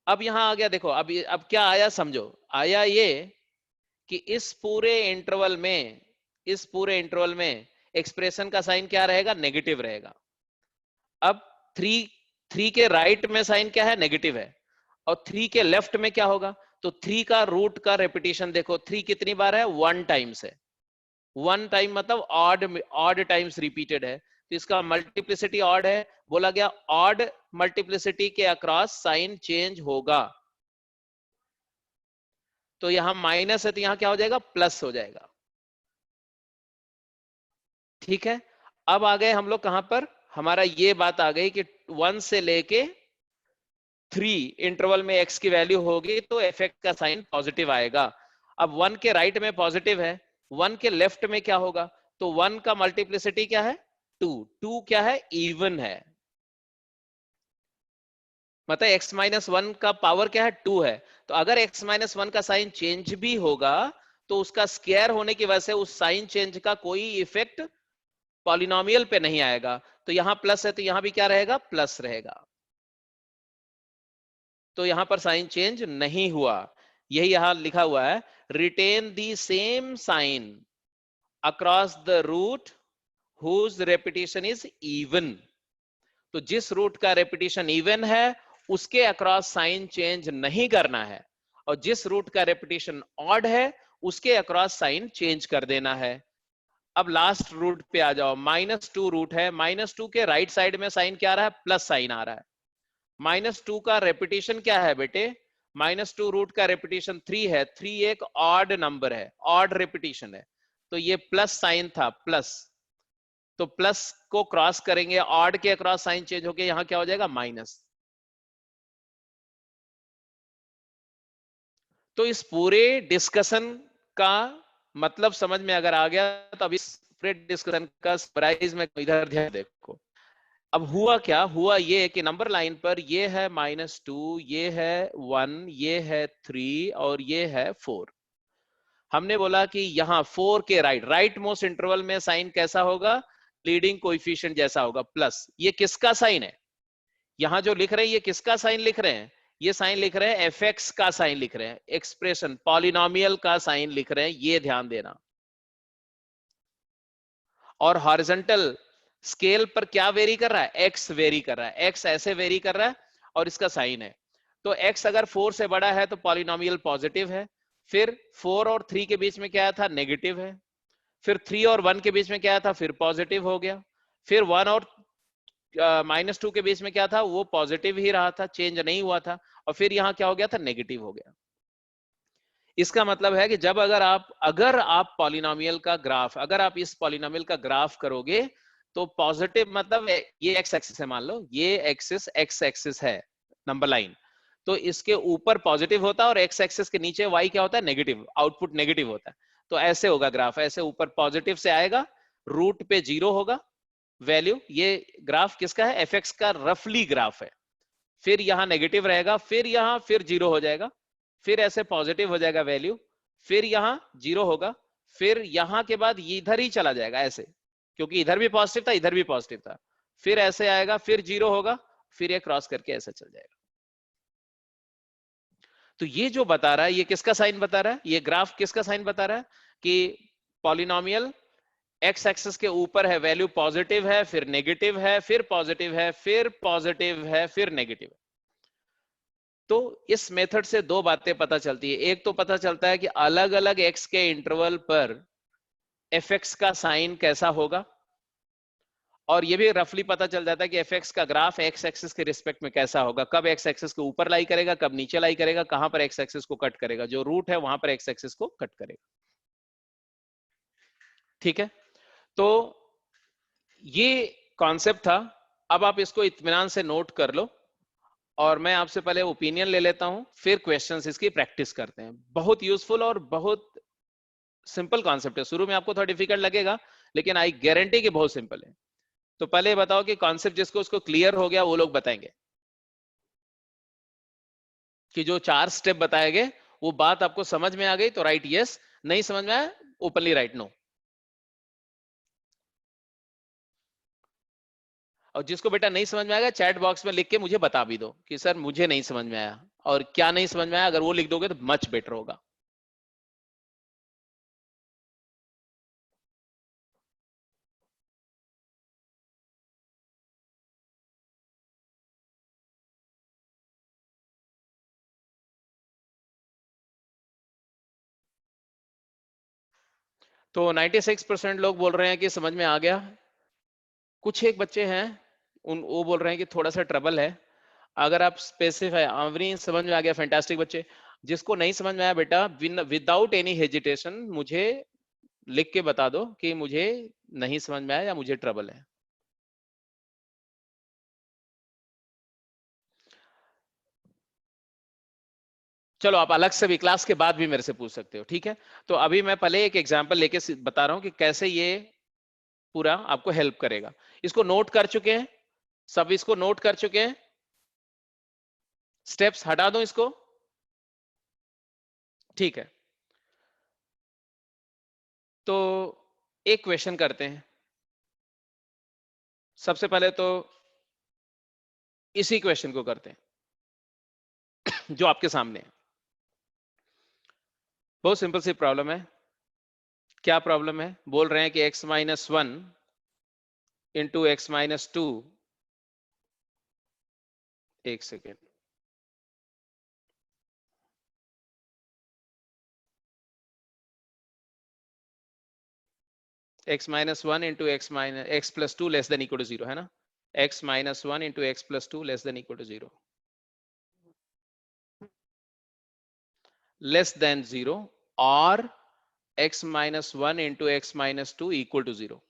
अब यहां आ गया, देखो अब क्या आया समझो। आया ये कि इस पूरे इंटरवल में, इस पूरे इंटरवल में एक्सप्रेशन का साइन क्या रहेगा, नेगेटिव रहेगा। अब 3 के राइट में साइन क्या है, नेगेटिव है, और 3 के लेफ्ट में क्या होगा, तो 3 का रूट का रेपिटेशन देखो, 3 कितनी बार है, 1 टाइम्स है। 1 टाइम मतलब ऑड ऑड टाइम्स रिपीटेड है। तो इसका मल्टीप्लिसिटी ऑड है, बोला गया ऑड मल्टीप्लिसिटी के अक्रॉस साइन चेंज होगा। तो यहां माइनस है तो यहां क्या हो जाएगा, प्लस हो जाएगा। ठीक है, अब आ गए हम लोग कहां पर, हमारा ये बात आ गई कि 1 से लेके 3 इंटरवल में x की वैल्यू होगी तो एफ का साइन पॉजिटिव आएगा। अब 1 के राइट में पॉजिटिव है, 1 के लेफ्ट में क्या होगा, तो 1 का मल्टीप्लिसिटी क्या है, 2, 2 क्या है, इवन है, मतलब x माइनस वन का पावर क्या है, 2 है। तो अगर x माइनस वन का साइन चेंज भी होगा तो उसका स्क्वायर होने की वजह से उस साइन चेंज का कोई इफेक्ट पॉलिनोमियल पे नहीं आएगा। तो यहां प्लस है तो यहां भी क्या रहेगा, प्लस रहेगा। तो यहां पर साइन चेंज नहीं हुआ, यही यहां लिखा हुआ है, retain the same sign across the root whose repetition is even. तो जिस रूट का रेपिटेशन इवन है उसके अक्रॉस साइन चेंज नहीं करना है, और जिस रूट का रेपिटेशन ऑड है उसके अक्रॉस साइन चेंज कर देना है। अब लास्ट रूट पे आ जाओ, -2 रूट है, -2 के राइट साइड में साइन क्या आ रहा है, प्लस साइन आ रहा है। -2 का रेपिटेशन क्या है बेटे, -2 रूट का रेपिटेशन 3 है, 3 एक ऑड नंबर है, ऑड रेपिटेशन है, तो ये प्लस साइन था, प्लस, तो प्लस को क्रॉस करेंगे, ऑड के अक्रॉस साइन चेंज होके यहां क्या हो जाएगा, माइनस। तो इस पूरे डिस्कशन का मतलब समझ में अगर आ गया तो अब इस पूरे डिस्कशन का सरप्राइज में इधर ध्यान देखो। अब हुआ क्या, हुआ ये कि नंबर लाइन पर ये है -2, ये है 1, ये है 3 और ये है 4। हमने बोला कि यहाँ 4 के राइट मोस्ट इंटरवल में साइन कैसा होगा, लीडिंग कोएफिशिएंट जैसा होगा, प्लस। ये किसका साइन है, यहां जो लिख रहे हैं ये किसका साइन लिख रहे हैं, ये साइन लिख रहे हैं एफ का साइन लिख रहे हैं, एक्सप्रेशन पॉलिनोमियल का साइन लिख रहे हैं, ये ध्यान देना। और हॉरिजॉन्टल स्केल पर क्या वेरी कर रहा है, एक्स वेरी कर रहा है, एक्स ऐसे वेरी कर रहा है और इसका साइन है। तो एक्स अगर 4 से बड़ा है तो पॉलिनोमियल पॉजिटिव है, फिर 4 और 3 के बीच में क्या था, नेगेटिव है, फिर 3 और 1 के बीच में क्या था, फिर पॉजिटिव हो गया, फिर 1 और -2 के बीच में क्या था, वो पॉजिटिव ही रहा था, चेंज नहीं हुआ था, और फिर यहां क्या हो गया था, नेगेटिव हो गया। इसका मतलब है कि जब अगर आप पॉलिनोमियल का ग्राफ, अगर आप इस पॉलिनोमियल का ग्राफ करोगे तो पॉजिटिव मतलब ये एक्स एक्सिस है, मान लो ये एक्सिस एक्स एक्सिस है, नंबर लाइन, तो इसके ऊपर पॉजिटिव होता है और एक्स एक्सिस के नीचे वाई क्या होता है, नेगेटिव, आउटपुट नेगेटिव होता है। तो ऐसे होगा ग्राफ, ऐसे ऊपर पॉजिटिव से आएगा, रूट पे 0 होगा वैल्यू, ये ग्राफ किसका है, एफ का रफली ग्राफ है, फिर यहां नेगेटिव रहेगा, फिर यहां फिर 0 हो जाएगा, फिर ऐसे पॉजिटिव हो जाएगा वैल्यू, फिर यहां 0 होगा, फिर यहां के बाद इधर ही चला जाएगा ऐसे, क्योंकि इधर भी पॉजिटिव था इधर भी पॉजिटिव था, फिर ऐसे आएगा, फिर 0 होगा, फिर ये क्रॉस करके ऐसे चल जाएगा। तो ये जो बता रहा है ये किसका साइन बता रहा है, ये ग्राफ किसका साइन बता रहा है कि पॉलिनोमियल एक्स एक्सिस के ऊपर है, वैल्यू पॉजिटिव है, फिर नेगेटिव है, फिर पॉजिटिव है, फिर पॉजिटिव है, फिर नेगेटिव है। तो इस मेथड से दो बातें पता चलती है, एक तो पता चलता है कि अलग अलग एक्स के इंटरवल पर एफ का साइन कैसा होगा, और ये भी रफली पता चल जाता है कि एफ का ग्राफ एक्स एक्सिस के रिस्पेक्ट में कैसा होगा, कब एक्स एक्सिस के ऊपर लाई करेगा, कब नीचे लाई करेगा, कहां पर एक्स एक्सिस को कट करेगा, जो रूट है वहां पर एक्स एक्सिस को कट करेगा। ठीक है, तो ये कॉन्सेप्ट था। अब आप इसको इत्मीनान से नोट कर लो, और मैं आपसे पहले ओपिनियन ले लेता हूं, फिर क्वेश्चंस इसकी प्रैक्टिस करते हैं। बहुत यूजफुल और बहुत सिंपल कॉन्सेप्ट है, शुरू में आपको थोड़ा डिफिकल्ट लगेगा लेकिन आई गारंटी कि बहुत सिंपल है। तो पहले बताओ कि कॉन्सेप्ट जिसको उसको क्लियर हो गया वो लोग बताएंगे कि जो 4 स्टेप बताए गए वो बात आपको समझ में आ गई तो राइट यस, नहीं समझ में आया ओपनली राइट नो। और जिसको बेटा नहीं समझ में आएगा चैट बॉक्स में लिख के मुझे बता भी दो कि सर मुझे नहीं समझ में आया, और क्या नहीं समझ में आया, अगर वो लिख दोगे तो मच बेटर होगा। तो 96% लोग बोल रहे हैं कि समझ में आ गया, कुछ एक बच्चे हैं वो बोल रहे हैं कि थोड़ा सा ट्रबल है। अगर आप स्पेसिफाई, अवनी समझ में आ गया, फैंटास्टिक बच्चे। जिसको नहीं समझ में आया बेटा, विदाउट एनी हेजिटेशन मुझे लिख के बता दो कि मुझे नहीं समझ में आया या मुझे ट्रबल है। चलो आप अलग से भी क्लास के बाद भी मेरे से पूछ सकते हो, ठीक है। तो अभी मैं पहले एक एग्जांपल लेके बता रहा हूं कि कैसे ये पूरा आपको हेल्प करेगा। इसको नोट कर चुके हैं सब? इसको नोट कर चुके हैं? स्टेप्स हटा दो इसको, ठीक है। तो एक क्वेश्चन करते हैं। सबसे पहले तो इसी क्वेश्चन को करते हैं जो आपके सामने है। बहुत सिंपल सी प्रॉब्लम है। क्या प्रॉब्लम है? बोल रहे हैं कि x-1 इंटू x-2, एक second, x-1 into x plus 2 less than equal to 0 है ना। x-1 into x plus 2 less than equal to 0, less than 0, और x-1 into x 2 equal to 0।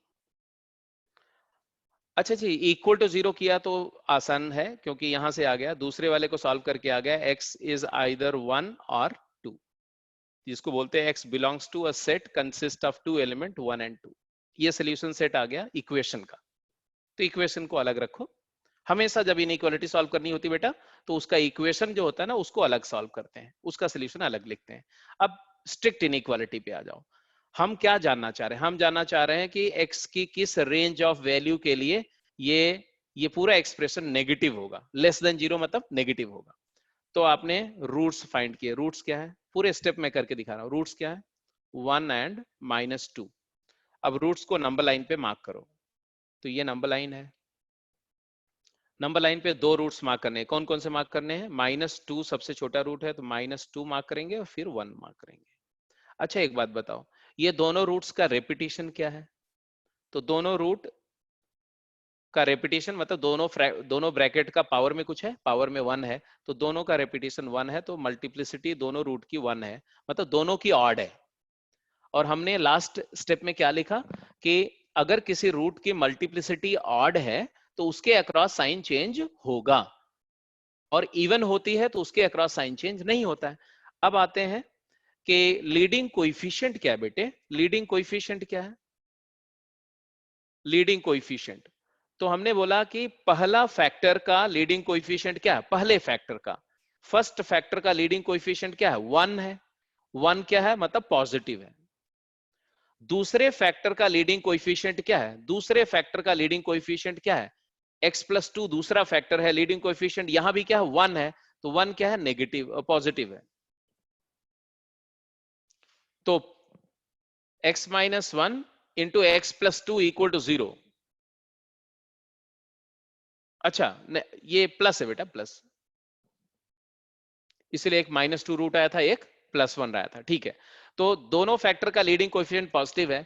अच्छा जी, इक्वल टू 0 किया तो आसान है क्योंकि यहां से आ गया, दूसरे वाले को सॉल्व करके आ गया x इज आइदर 1 और 2, जिसको बोलते हैं x belongs to a set consist of two element 1 and 2। ये सोल्यूशन सेट आ गया इक्वेशन का। तो इक्वेशन को अलग रखो। हमेशा जब इनइक्वालिटी सॉल्व करनी होती बेटा, तो उसका इक्वेशन जो होता है ना, उसको अलग सॉल्व करते हैं, उसका सोल्यूशन अलग लिखते हैं। अब स्ट्रिक्ट इनइक्वालिटी पे आ जाओ। हम क्या जानना चाह रहे हैं? हम जानना चाह रहे हैं कि x की किस रेंज ऑफ वैल्यू के लिए ये ये पूरा एक्सप्रेशन नेगेटिव होगा। लेस देन 0 मतलब नेगेटिव होगा। तो आपने रूट्स फाइंड किए। रूट्स क्या है? पूरे स्टेप में करके दिखा रहा हूं। रूट्स क्या है? 1 एंड -2। अब रूट्स को नंबर लाइन पे मार्क करो। तो ये नंबर लाइन है। नंबर लाइन पे दो रूट्स मार्क करने हैं। कौन कौन से मार्क करने हैं? -2 सबसे छोटा रूट है तो -2 मार्क करेंगे और फिर 1 मार्क करेंगे। अच्छा एक बात बताओ, ये दोनों रूट्स का रेपिटेशन क्या है? तो दोनों रूट का रेपिटेशन मतलब दोनों ब्रैकेट का पावर में कुछ है, पावर में 1 है, तो दोनों का रेपिटेशन 1 है, तो मल्टीप्लिसिटी दोनों रूट की 1 है, मतलब दोनों की ऑड है। और हमने लास्ट स्टेप में क्या लिखा कि अगर किसी रूट की मल्टीप्लिसिटी ऑड है तो उसके अक्रॉस साइन चेंज होगा, और इवन होती है तो उसके अक्रॉस साइन चेंज नहीं होता है। अब आते हैं कि लीडिंग कोएफिशिएंट क्या है बेटे? लीडिंग कोएफिशिएंट क्या है? लीडिंग कोएफिशिएंट, तो हमने बोला कि पहला फैक्टर का लीडिंग कोएफिशिएंट क्या है? पहले फैक्टर का, फर्स्ट फैक्टर का लीडिंग कोएफिशिएंट क्या है? 1 है। 1 क्या है? मतलब पॉजिटिव है। दूसरे फैक्टर का लीडिंग कोएफिशिएंट क्या है? दूसरे फैक्टर का लीडिंग कोएफिशिएंट क्या है? x प्लस 2 दूसरा फैक्टर है, लीडिंग कोएफिशिएंट यहां भी क्या है? 1 है। तो 1 क्या है? नेगेटिव, पॉजिटिव है। तो x-1 into x plus 2 equal to 0। अच्छा ये प्लस है बेटा, प्लस, इसलिए एक -2 रूट आया था, एक +1 आया था, ठीक है। तो दोनों फैक्टर का लीडिंग कोएफिशिएंट पॉजिटिव है,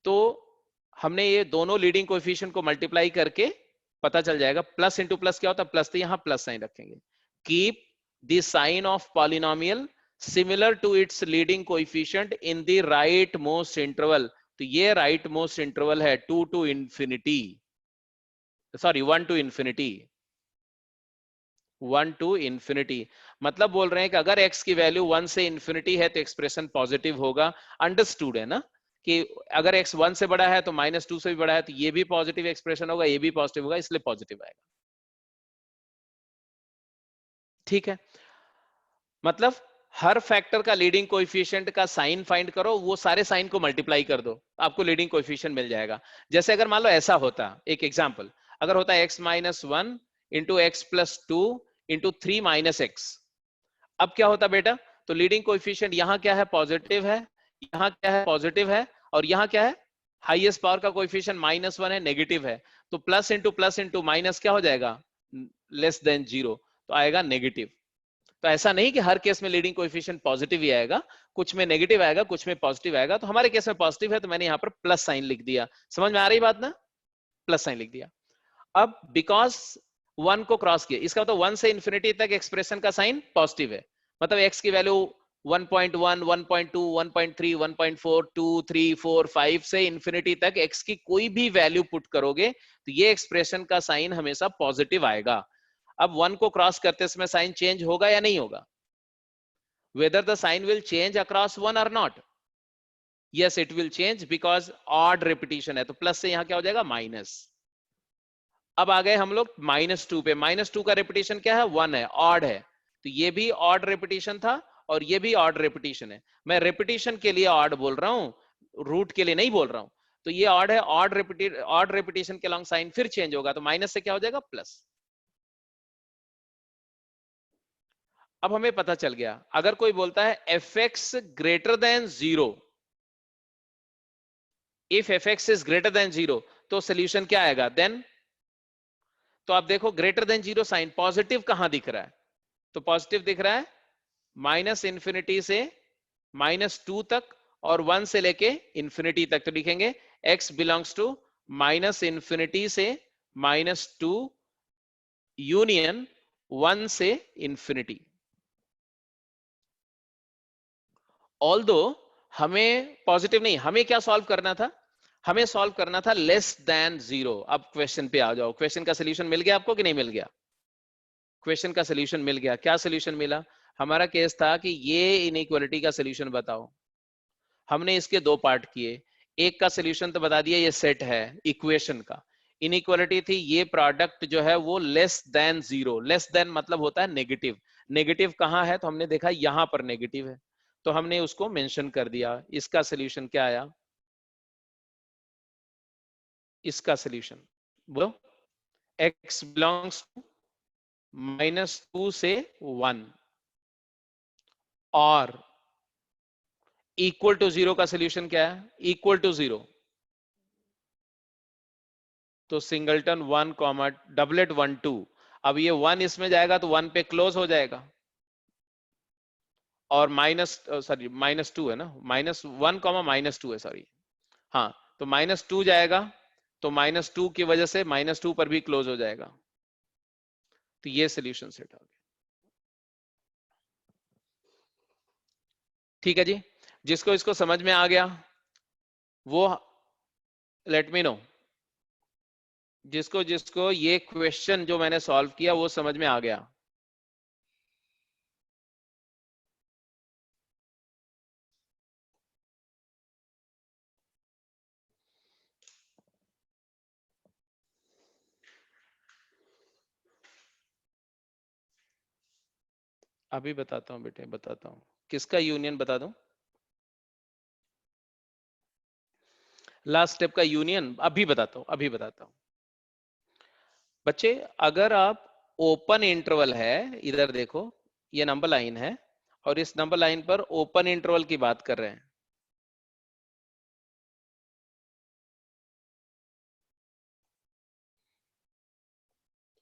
तो हमने ये दोनों लीडिंग कोएफिशिएंट को मल्टीप्लाई करके पता चल जाएगा। प्लस इंटू प्लस क्या होता है? प्लस, तो यहां प्लस साइन रखेंगे। Keep the sign of polynomial similar to its leading coefficient in the right most interval. तो ये राइट मोस्ट इंटरवल है 2 to infinity, sorry 1 to infinity, 1 to infinity. मतलब बोल रहे हैं कि अगर x की वैल्यू 1 से इंफिनिटी है तो एक्सप्रेशन पॉजिटिव होगा। अंडरस्टूड है ना कि अगर x 1 से बड़ा है तो -2 से भी बड़ा है, तो ये भी पॉजिटिव एक्सप्रेशन होगा, ये भी पॉजिटिव होगा, इसलिए पॉजिटिव आएगा। ठीक है, मतलब हर फैक्टर का लीडिंग कोएफिशिएंट का साइन फाइंड करो, वो सारे साइन को मल्टीप्लाई कर दो, आपको लीडिंग कोएफिशिएंट मिल जाएगा। जैसे अगर मान लो ऐसा होता, एक एग्जांपल, अगर होता x-1 into x plus 2 into 3 minus x, अब क्या होता बेटा? तो लीडिंग कोएफिशिएंट यहां क्या है? पॉजिटिव है, यहां क्या है? पॉजिटिव है, और यहां क्या है? हाईएस्ट पावर का कोएफिशिएंट -1 है, नेगेटिव है। तो प्लस इंटू माइनस क्या हो जाएगा? लेस देन 0, तो आएगा नेगेटिव। तो ऐसा नहीं कि हर केस में लीडिंग कोएफिशिएंट पॉजिटिव ही आएगा, कुछ में नेगेटिव आएगा, कुछ में पॉजिटिव आएगा। तो हमारे केस में पॉजिटिव है तो मैंने यहां पर प्लस साइन लिख दिया। समझ में आ रही बात ना? प्लस साइन लिख दिया। अब बिकॉज 1 को क्रॉस किया, इसका मतलब 1 से इंफिनिटी तक एक्सप्रेशन का साइन पॉजिटिव है, मतलब x की वैल्यू 1.1, 1.2, 1.3, 1.4, 2, 3, 4, 5 से इंफिनिटी तक x की कोई भी वैल्यू पुट करोगे तो ये एक्सप्रेशन का साइन हमेशा पॉजिटिव आएगा। अब 1 को क्रॉस करते समय साइन चेंज होगा या नहीं होगा? Whether the sign will change across 1 or not? Yes, it will change because odd repetition है, तो प्लस से यहां क्या हो जाएगा? माइनस। अब आ गए हम लोग -2 पे। -2 का रेपिटेशन क्या है? 1 है, ऑड है, तो ये भी ऑड रेपिटेशन था और ये भी ऑड रेपिटेशन है। मैं रेपिटेशन के लिए ऑड बोल रहा हूं, रूट के लिए नहीं बोल रहा हूं। तो ये ऑड है, ऑड रेपिटेशन के लॉन्ग साइन फिर चेंज होगा, तो माइनस से क्या हो जाएगा? प्लस। अब हमें पता चल गया, अगर कोई बोलता है fx greater than 0, if fx is greater than 0, तो सोल्यूशन क्या आएगा देन? तो आप देखो ग्रेटर देन 0 साइन पॉजिटिव कहां दिख रहा है? तो पॉजिटिव दिख रहा है माइनस इंफिनिटी से -2 तक और 1 से लेके इंफिनिटी तक। तो लिखेंगे x belongs to minus infinity से -2 यूनियन 1 से इंफिनिटी। ऑल्दो हमें पॉजिटिव नहीं, हमें क्या सॉल्व करना था? हमें सॉल्व करना था लेस देन 0। अब क्वेश्चन पे आ जाओ, क्वेश्चन का सोल्यूशन मिल गया आपको कि नहीं मिल गया? क्वेश्चन का सोल्यूशन मिल गया। क्या सोल्यूशन मिला? हमारा केस था कि ये इनइक्वालिटी का सोल्यूशन बताओ। हमने इसके दो पार्ट किए, एक का सोल्यूशन तो बता दिया, ये सेट है इक्वेशन का। इनइक्वालिटी थी ये प्रोडक्ट जो है वो लेस देन 0। लेस देन मतलब होता है नेगेटिव। नेगेटिव कहां है? तो हमने देखा यहां पर नेगेटिव है, तो हमने उसको मेंशन कर दिया। इसका सोल्यूशन क्या आया? इसका सोल्यूशन बोलो। x बिलोंग्स टू -2 से 1 और इक्वल टू 0 का सोल्यूशन क्या है? इक्वल टू 0, तो सिंगलटन 1 कॉमा डबलेट 1 2। अब ये 1 इसमें जाएगा तो 1 पे क्लोज हो जाएगा, और -2 है ना, -1 कॉमा -2 है, सॉरी। हाँ, तो -2 जाएगा, तो -2 की वजह से -2 पर भी क्लोज हो जाएगा। तो ये सोल्यूशन सेट हो गया। ठीक है जी, जिसको इसको समझ में आ गया वो लेट मी नो। जिसको जिसको ये क्वेश्चन जो मैंने सॉल्व किया वो समझ में आ गया। अभी बताता हूँ बेटे, बताता हूँ। किसका यूनियन बता दूं? लास्ट स्टेप का यूनियन अभी बताता हूँ, अभी बताता हूँ। बच्चे अगर आप ओपन इंटरवल है, इधर देखो ये नंबर लाइन है और इस नंबर लाइन पर ओपन इंटरवल की बात कर रहे हैं।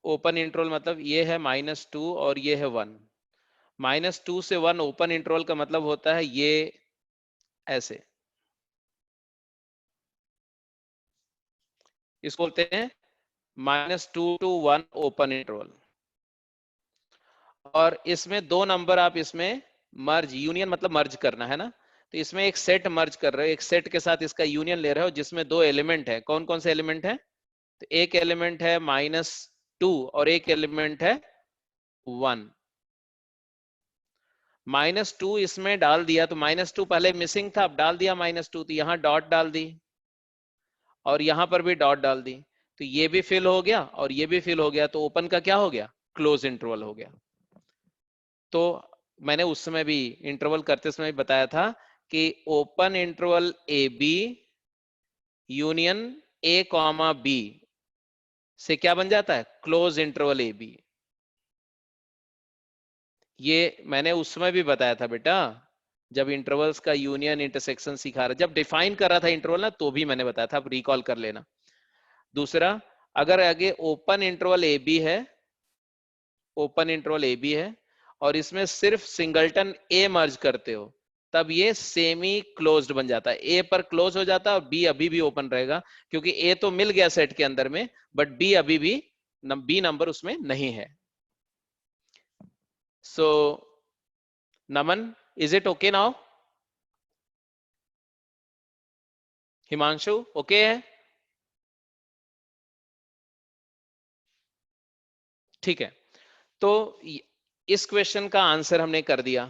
ओपन इंटरवल मतलब ये है -2 और ये है 1। -2 से 1 ओपन इंटरवल का मतलब होता है ये ऐसे, इसको बोलते हैं -2 to 1 ओपन इंटरवल। और इसमें दो नंबर आप इसमें मर्ज, यूनियन मतलब मर्ज करना है ना, तो इसमें एक सेट मर्ज कर रहे हो, एक सेट के साथ इसका यूनियन ले रहे हो जिसमें दो एलिमेंट है। कौन कौन से एलिमेंट है? तो एक एलिमेंट है -2 और एक एलिमेंट है 1। -2 इसमें डाल दिया तो -2 पहले मिसिंग था, अब डाल दिया -2, तो यहां डॉट डाल दी और यहां पर भी डॉट डाल दी, तो ये भी फिल हो गया और ये भी फिल हो गया, तो ओपन का क्या हो गया? क्लोज इंटरवल हो गया। तो मैंने उस समय भी इंटरवल करते समय बताया था कि open interval A B union A comma B से क्या बन जाता है? Close interval A B. ये मैंने उस समय भी बताया था बेटा, जब इंटरवल्स का यूनियन इंटरसेक्शन सिखा रहा, जब डिफाइन कर रहा था इंटरवल ना, तो भी मैंने बताया था, आप रिकॉल कर लेना। दूसरा, अगर आगे ओपन इंटरवल ए बी है, ओपन इंटरवल ए बी है और इसमें सिर्फ सिंगलटन ए मर्ज करते हो, तब ये सेमी क्लोज्ड बन जाता है, ए पर क्लोज हो जाता है और बी अभी भी ओपन रहेगा, क्योंकि ए तो मिल गया सेट के अंदर में, बट बी अभी भी बी नंबर उसमें नहीं है. So Naman, is it okay now? Himanshu okay है? ठीक है, तो इस क्वेश्चन का आंसर हमने कर दिया.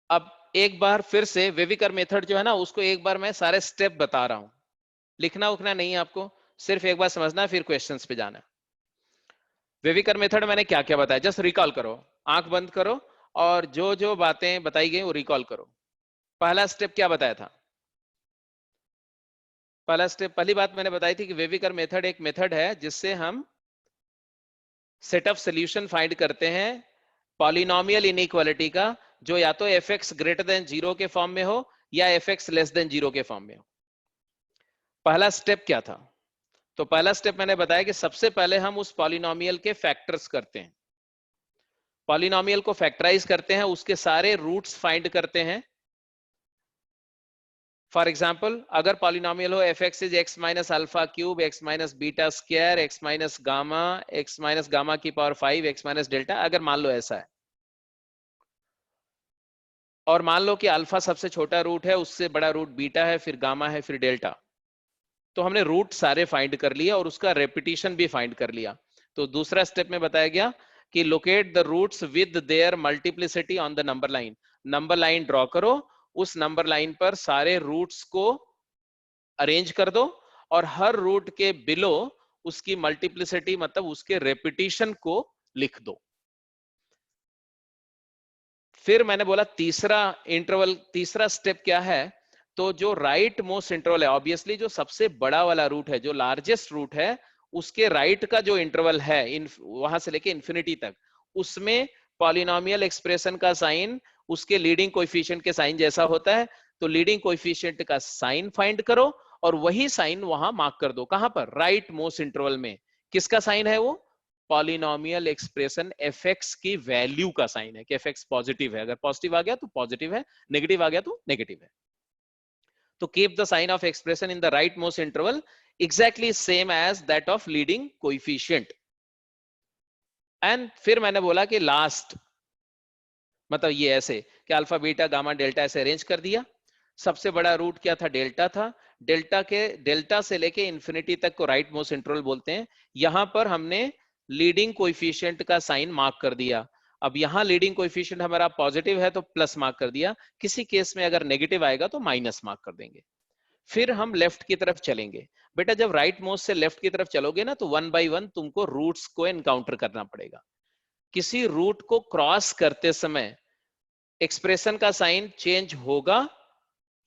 अब एक बार फिर से वेविकर मेथड जो है ना, उसको एक बार मैं सारे स्टेप बता रहा हूं. लिखना उखना नहीं है आपको, सिर्फ एक बार समझना है, फिर क्वेश्चंस पे जाना है. वेविकर मेथड मैंने क्या क्या बताया, जस्ट रिकॉल करो, आंख बंद करो और जो जो बातें बताई गई वो रिकॉल करो. पहला स्टेप क्या बताया था? पहला स्टेप, पहली बात मैंने बताई थी कि वेविकर मेथड एक मेथड है जिससे हम सेट ऑफ सोल्यूशन फाइंड करते हैं पॉलिनोमियल इनइक्वालिटी का, जो या तो F x greater than zero के फॉर्म में हो या F x less than zero के फॉर्म में हो. पहला स्टेप क्या था? तो पहला स्टेप मैंने बताया कि सबसे पहले हम उस पॉलिनोमियल के फैक्टर्स करते हैं, पॉलिनोमियल को फैक्टराइज करते हैं, उसके सारे रूट्स फाइंड करते हैं. फॉर एग्जाम्पल, अगर पॉलिनोमियल हो F x is x minus alpha cube x minus beta square x minus gamma की पावर 5 एक्स माइनस डेल्टा, अगर मान लो ऐसा है, और मान लो कि अल्फा सबसे छोटा रूट है, उससे बड़ा रूट बीटा है, फिर गामा है, फिर डेल्टा. तो हमने रूट सारे फाइंड कर लिए और उसका रेपिटेशन भी फाइंड कर लिया. तो दूसरा स्टेप में बताया गया कि locate the roots with their multiplicity on the number line. Number line draw करो, उस नंबर लाइन पर सारे रूट्स को अरेंज कर दो और हर रूट के बिलो उसकी मल्टीप्लिसिटी मतलब उसके रेपिटेशन को लिख दो. फिर मैंने बोला तीसरा इंटरवल, तीसरा स्टेप क्या है? तो जो राइट मोस्ट इंटरवल है, ऑब्वियसली जो सबसे बड़ा वाला रूट है, जो लार्जेस्ट रूट है, उसके राइट का जो इंटरवल है वहां से लेके इंफिनिटी तक, उसमें पॉलिनोमियल एक्सप्रेशन का साइन उसके लीडिंग कोएफिशिएंट के साइन जैसा होता है. तो लीडिंग कोएफिशिएंट का साइन फाइंड करो और वही साइन वहां मार्क कर दो. कहां पर? राइट मोस्ट इंटरवल में. किसका साइन है वो? पॉलिनोमियल एक्सप्रेशन एफ एक्स की वैल्यू का साइन है कि एफ एक्स पॉजिटिव है. अगर पॉजिटिव आ गया तो पॉजिटिव है, नेगेटिव आ गया तो नेगेटिव है. तो keep the sign of expression in the right most interval exactly same as that of leading coefficient. And फिर मैंने बोला कि लास्ट मतलब ये ऐसे कि अल्फा बीटा गामा डेल्टा ऐसे अरेंज कर दिया. सबसे बड़ा रूट क्या था? डेल्टा था. डेल्टा से लेके इंफिनिटी तक को राइट मोस्ट इंटरवल बोलते हैं. यहां पर हमने लीडिंग कोएफिशिएंट का साइन मार्क कर दिया. अब यहां लीडिंग कोएफिशिएंट हमारा पॉजिटिव है तो प्लस मार्क कर दिया, किसी केस में अगर नेगेटिव आएगा तो माइनस मार्क कर देंगे. फिर हम लेफ्ट की तरफ चलेंगे. बेटा जब राइट मोस्ट से लेफ्ट की तरफ चलोगे ना, तो वन बाई वन तुमको रूट्स को एनकाउंटर करना पड़ेगा. किसी रूट को क्रॉस करते समय एक्सप्रेशन का साइन चेंज होगा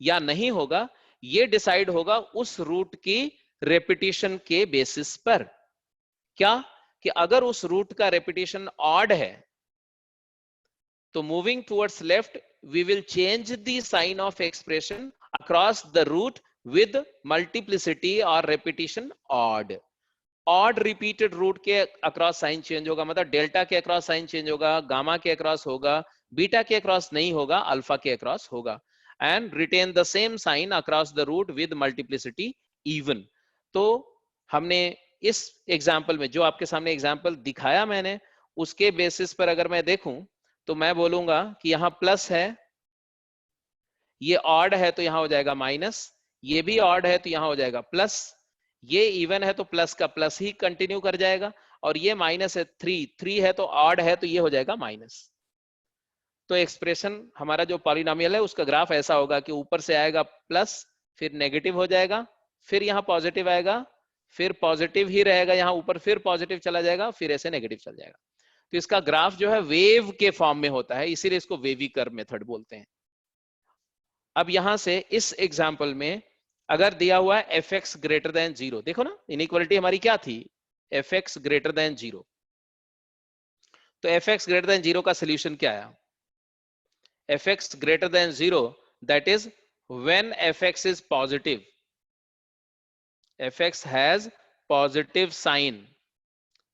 या नहीं होगा, ये डिसाइड होगा उस रूट की रेपिटेशन के बेसिस पर. क्या? कि अगर उस रूट का रेपिटेशन ऑड है तो moving towards left we will change the sign of expression across the root with multiplicity और repetition odd. Odd repeated root के अक्रॉस साइन चेंज होगा, मतलब डेल्टा के अक्रॉस साइन चेंज होगा, गामा के अक्रॉस होगा, बीटा के अक्रॉस नहीं होगा, अल्फा के अक्रॉस होगा. And retain the same sign across the root with multiplicity even. तो हमने इस एग्जाम्पल में जो आपके सामने एग्जाम्पल दिखाया मैंने, उसके बेसिस पर अगर मैं देखूं तो मैं बोलूंगा कि यहां प्लस है, ये ऑड है तो यहां हो जाएगा माइनस, ये भी ऑड है तो यहां हो जाएगा प्लस, ये इवन है तो प्लस का प्लस ही कंटिन्यू कर जाएगा, और ये माइनस है, थ्री है तो ऑड है तो ये हो जाएगा माइनस. तो एक्सप्रेशन हमारा जो पॉलिनोमियल है उसका ग्राफ ऐसा होगा कि ऊपर से आएगा प्लस, फिर नेगेटिव हो जाएगा, फिर यहाँ पॉजिटिव आएगा, फिर पॉजिटिव ही रहेगा यहाँ ऊपर, फिर पॉजिटिव चला जाएगा, फिर ऐसे नेगेटिव चल जाएगा. तो इसका ग्राफ जो है वेव के फॉर्म में होता है, इसीलिए इसको वेवी कर्व मेथड बोलते हैं. अब यहां से इस एग्जाम्पल में अगर दिया हुआ है F x greater than zero, देखो ना इनइक्वालिटी हमारी क्या थी? F x greater than zero. तो F x greater than zero का सोल्यूशन क्या आया? F x greater than zero, that is when f x is positive, f x has positive sign.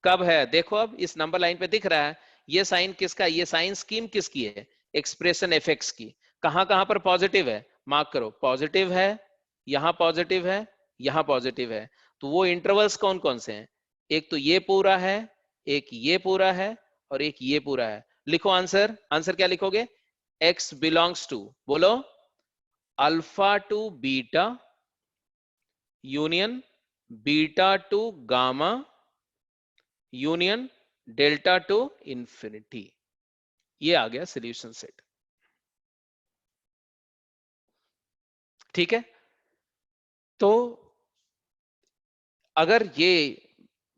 कब है? देखो अब इस नंबर लाइन पे दिख रहा है ये साइन किसका, ये साइन स्कीम किसकी है, एक्सप्रेशन एफ एक्स की। कहां कहां पर पॉजिटिव है, मार्क करो, पॉजिटिव है, यहां पॉजिटिव है, यहां पॉजिटिव है। तो वो इंटरवल्स कौन कौन से हैं, एक तो ये पूरा है, एक ये पूरा है, और एक ये पूरा है। लिखो आंसर, आंसर क्या लिखोगे, x बिलोंग्स टू, बोलो, alpha two beta union beta two gamma union delta two infinity. ये आ गया सॉल्यूशन सेट। ठीक है, तो अगर ये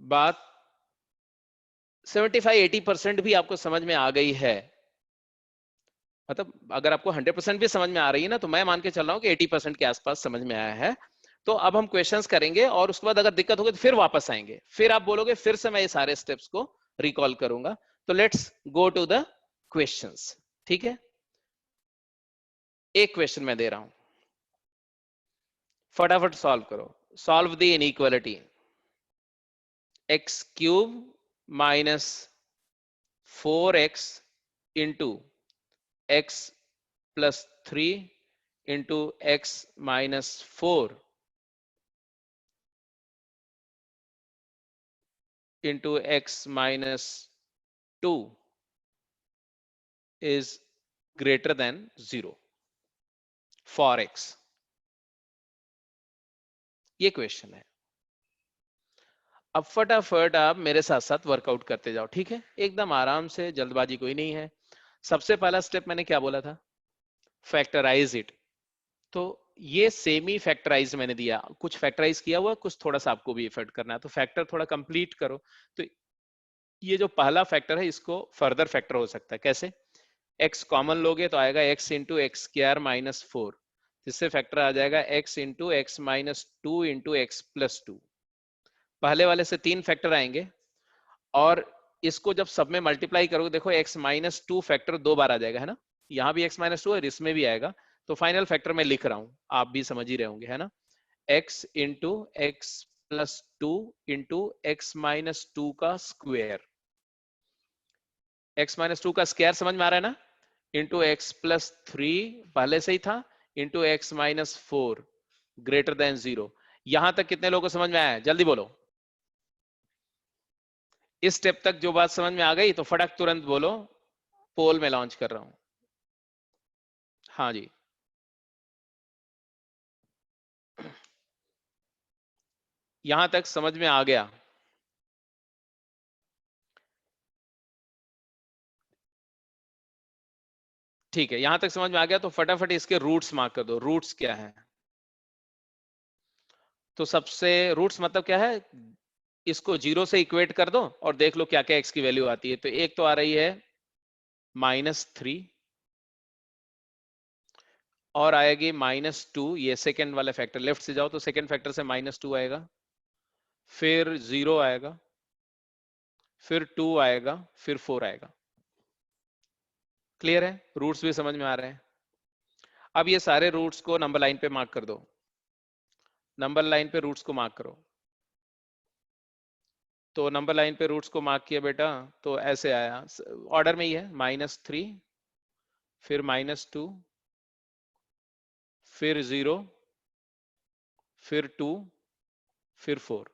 बात 75-80% भी आपको समझ में आ गई है, मतलब अगर आपको 100% भी समझ में आ रही है ना, तो मैं मान के चल रहा हूं कि 80% के आसपास समझ में आया है। तो अब हम क्वेश्चंस करेंगे और उसके बाद अगर दिक्कत होगी तो फिर वापस आएंगे, फिर आप बोलोगे फिर से मैं ये सारे स्टेप्स को रिकॉल करूंगा। तो let's go to the questions. ठीक है, एक क्वेश्चन मैं दे रहा हूं, फटाफट सॉल्व करो। Solve the inequality x cube minus 4x into x plus 3 into x minus 4 into x minus 2 is greater than 0 for x। ये क्वेश्चन है। अब फटाफट आप मेरे साथ साथ वर्कआउट करते जाओ, ठीक है, एकदम आराम से, जल्दबाजी कोई नहीं है। सबसे पहला स्टेप मैंने क्या बोला था, फैक्टराइज इट। तो ये सेमी फैक्टराइज मैंने दिया, कुछ फैक्टराइज किया हुआ, कुछ थोड़ा सा आपको भी इफेक्ट करना है, तो फैक्टर थोड़ा कंप्लीट करो। तो ये जो पहला फैक्टर है इसको फर्दर फैक्टर हो सकता है, कैसे, x कॉमन लोगे तो आएगा x into X square minus 4, जिससे फैक्टर आ जाएगा x into x minus 2 into x plus 2। पहले वाले से 3 फैक्टर आएंगे, और इसको जब सब में मल्टीप्लाई करोगे, देखो x माइनस 2 फैक्टर 2 बार आ जाएगा, है ना, यहाँ भी x माइनस 2 और इसमें भी आएगा। तो फाइनल फैक्टर मैं लिख रहा हूं, आप भी समझ ही रहे होंगे, है ना, x into x plus 2 into x minus 2 का स्क्वायर, x माइनस 2 का स्क्वायर समझ में आ रहा है ना, इंटू एक्स प्लस 3 पहले से ही था, into x minus 4 greater than 0। यहां तक कितने लोगों को समझ में आया है, जल्दी बोलो। इस स्टेप तक जो बात समझ में आ गई तो फटक तुरंत बोलो, पोल में लॉन्च कर रहा हूं। हाँ जी, यहां तक समझ में आ गया। ठीक है, यहां तक समझ में आ गया, तो फटाफट इसके रूट्स मार्क कर दो। रूट्स क्या है, तो सबसे रूट्स मतलब क्या है, इसको 0 से इक्वेट कर दो और देख लो क्या क्या x की वैल्यू आती है। तो एक तो आ रही है -3, और आएगी -2, ये सेकेंड वाले फैक्टर, लेफ्ट से जाओ तो सेकेंड फैक्टर से -2 आएगा, फिर 0 आएगा, फिर 2 आएगा, फिर 4 आएगा। क्लियर है, रूट्स भी समझ में आ रहे हैं। अब ये सारे रूट्स को नंबर लाइन पे मार्क कर दो, नंबर लाइन पे रूट्स को मार्क करो। तो नंबर लाइन पे रूट्स को मार्क किया बेटा, तो ऐसे आया, ऑर्डर में ही है, -3, फिर -2, फिर 0, फिर 2, फिर 4।